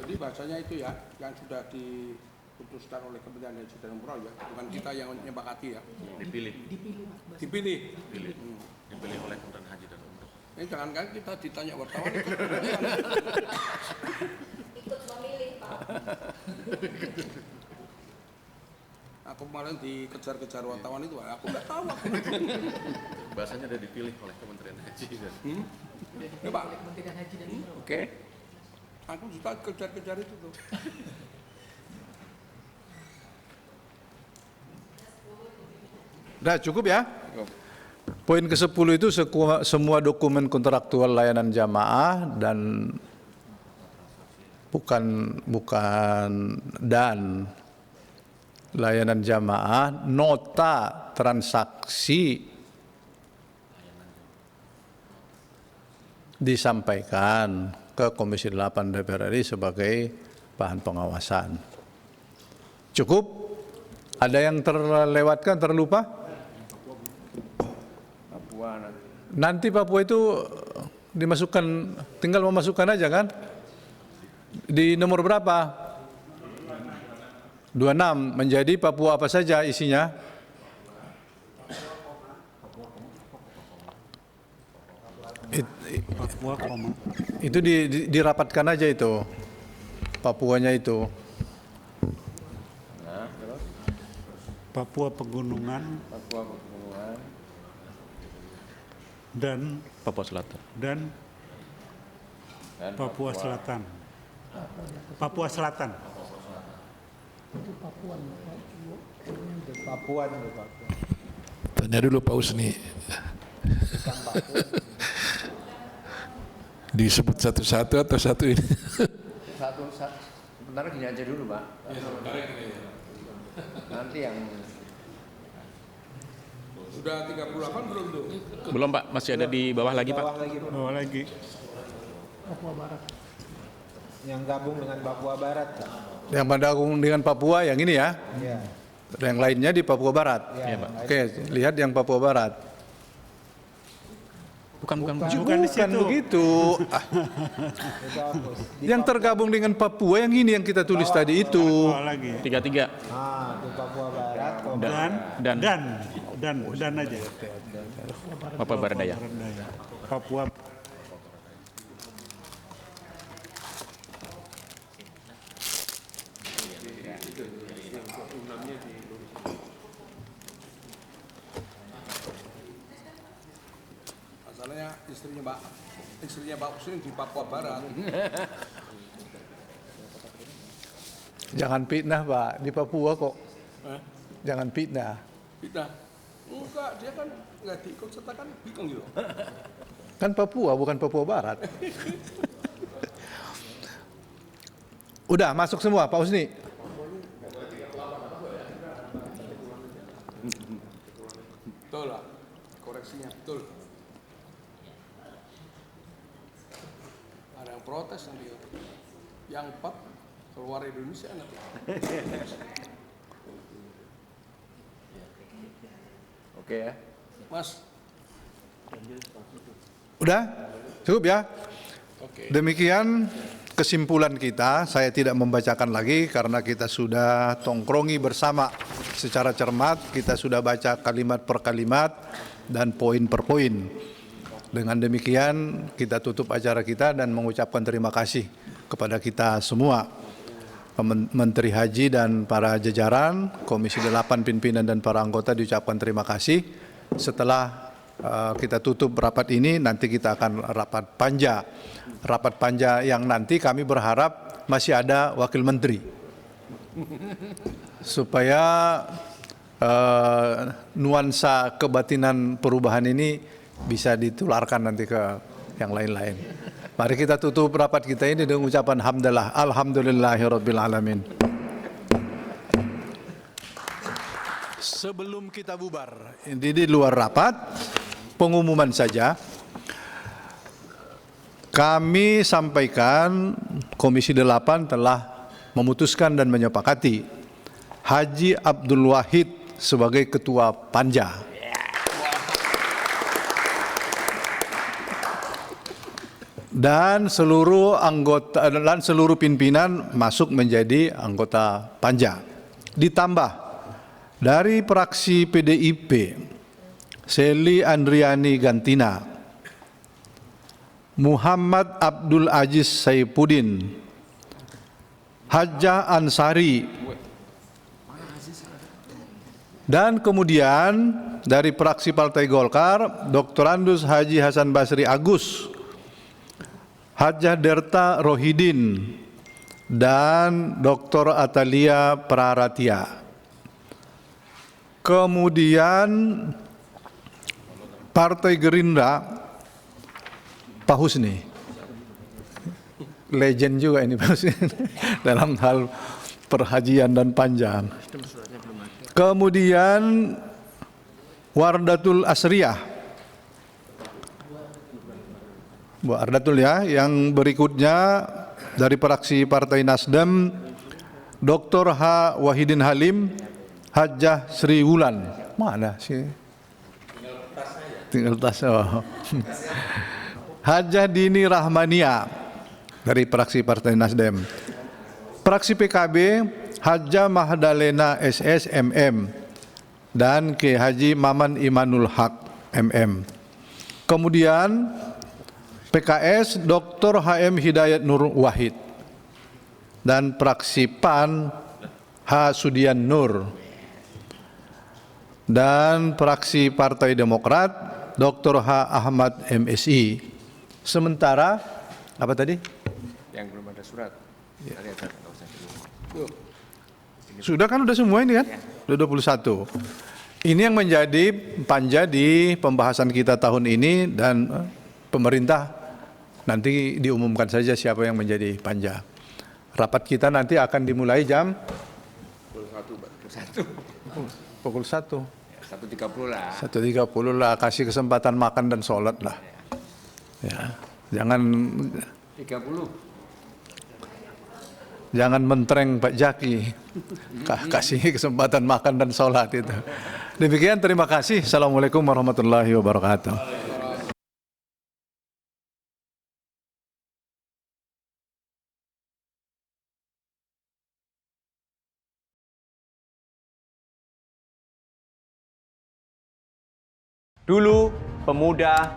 Jadi bahasanya itu ya, yang sudah diputuskan oleh Kementerian Haji dan Umroh ya, bukan kita yang menyepakati ya. Dipilih oleh Kementerian Haji dan Umroh. Ini jangan kan kita ditanya wartawan. Ikut memilih, Pak. Aku kemarin dikejar-kejar wartawan itu, aku nggak tahu. Bahasanya ada dipilih oleh Kementerian Haji dan Ya Pak. Oke. Aku suka kejar-kejar itu tuh. Udah cukup ya? Poin ke-10 itu semua dokumen kontraktual layanan jamaah dan bukan dan layanan jamaah, nota transaksi disampaikan ke Komisi 8 DPR RI sebagai bahan pengawasan. Cukup? Ada yang terlewatkan, terlupa? Nanti Papua itu dimasukkan, tinggal memasukkan aja kan? Di nomor berapa? 26 menjadi Papua apa saja isinya? Papua, Itu dirapatkan aja itu, Papuanya itu. Papua Pegunungan dan Papua Selatan. dan Papua Selatan. Papua Selatan. Tanya dulu Pak Usni. Disebut satu-satu atau satu ini? Sebentar gini aja dulu Pak. Nanti yang Sudah 38 belum tuh? belum Pak, masih ada di bawah lagi Pak. Bawah lagi. Yang gabung dengan Papua Barat. Yang bergabung dengan Papua yang ini ya. Iya. Yang lainnya di Papua Barat. Iya, Pak. Oke, lihat yang Papua Barat. Bukan Bukan di situ. Begitu. Ah, Itu hapus. yang tergabung dengan Papua yang ini yang kita tulis tadi itu. Bawah lagi. 33 Itu Papua Barat. Dan aja. Papua Barat Daya. Papua. Masalahnya istrinya Pak Usni di Papua Barat. Jangan fitnah, Pak. Di Papua kok. Jangan fitnah. Kita enggak, dia kan nggak diikut sertakan bingung gitu. Kan Papua, bukan Papua Barat. Udah masuk semua, Pak Usni. Betul lah, koreksinya betul. Ada yang protes nanti, yang 4 keluar Indonesia nanti. Oke ya. Mas, Udah? Cukup ya? oke. Demikian kesimpulan kita. Saya tidak membacakan lagi karena kita sudah tongkrongi bersama secara cermat. Kita sudah baca kalimat per kalimat dan poin per poin. Dengan demikian kita tutup acara kita dan mengucapkan terima kasih kepada kita semua. Menteri Haji dan para jajaran, Komisi 8 pimpinan dan para anggota diucapkan terima kasih. Setelah kita tutup rapat ini, nanti kita akan rapat panja. Rapat panja yang nanti kami berharap masih ada wakil menteri. Supaya nuansa kebatinan perubahan ini bisa ditularkan nanti ke yang lain-lain. Mari kita tutup rapat kita ini dengan ucapan hamdalah, alhamdulillahirabbil alamin. Sebelum kita bubar, ini di luar rapat, pengumuman saja. Kami sampaikan Komisi 8 telah memutuskan dan menyepakati Haji Abdul Wahid sebagai Ketua Panja. Dan seluruh anggota dan seluruh pimpinan masuk menjadi anggota Panja. Ditambah dari fraksi PDIP, Seli Andriani Gantina, Muhammad Abdul Aziz Saifuddin, Hajjah Ansari, dan kemudian dari fraksi Partai Golkar, Dr. Andus Haji Hasan Basri Agus, Hajjah Derta Rohidin, dan Dr. Atalia Praratia. Kemudian Partai Gerindra, Pak Husni, legend juga ini Pak Husni dalam hal perhajian dan panjang. Kemudian Wardatul Asriyah, Bu Ardatul ya. Yang berikutnya dari fraksi Partai Nasdem, Dr. H. Wahidin Halim, Hajjah Sri Wulan. Mana sih? Tinggal tas. Oh. Hajjah Dini Rahmania dari fraksi Partai Nasdem. Fraksi PKB, Hajjah Mahdalena SS MM dan Ki Haji Maman Imanul Haq MM. Kemudian PKS Dr. HM Hidayat Nur Wahid. Dan fraksi PAN H. Sudian Nur. Dan fraksi Partai Demokrat Dr. H. Ahmad MSI. Sementara apa tadi? Yang belum ada surat. Tadi ada, nggak usah dulu. Sudah kan udah semua ini kan? Udah 21. Ini yang menjadi panja di pembahasan kita tahun ini dan pemerintah nanti diumumkan saja siapa yang menjadi panja. Rapat kita nanti akan dimulai jam pukul 1. 1.30 lah. 1.30 lah, kasih kesempatan makan dan sholat lah. Ya, jangan mentereng Pak Jaki. Kasih kesempatan makan dan sholat itu. Demikian, terima kasih. Assalamualaikum warahmatullahi wabarakatuh. Dulu pemuda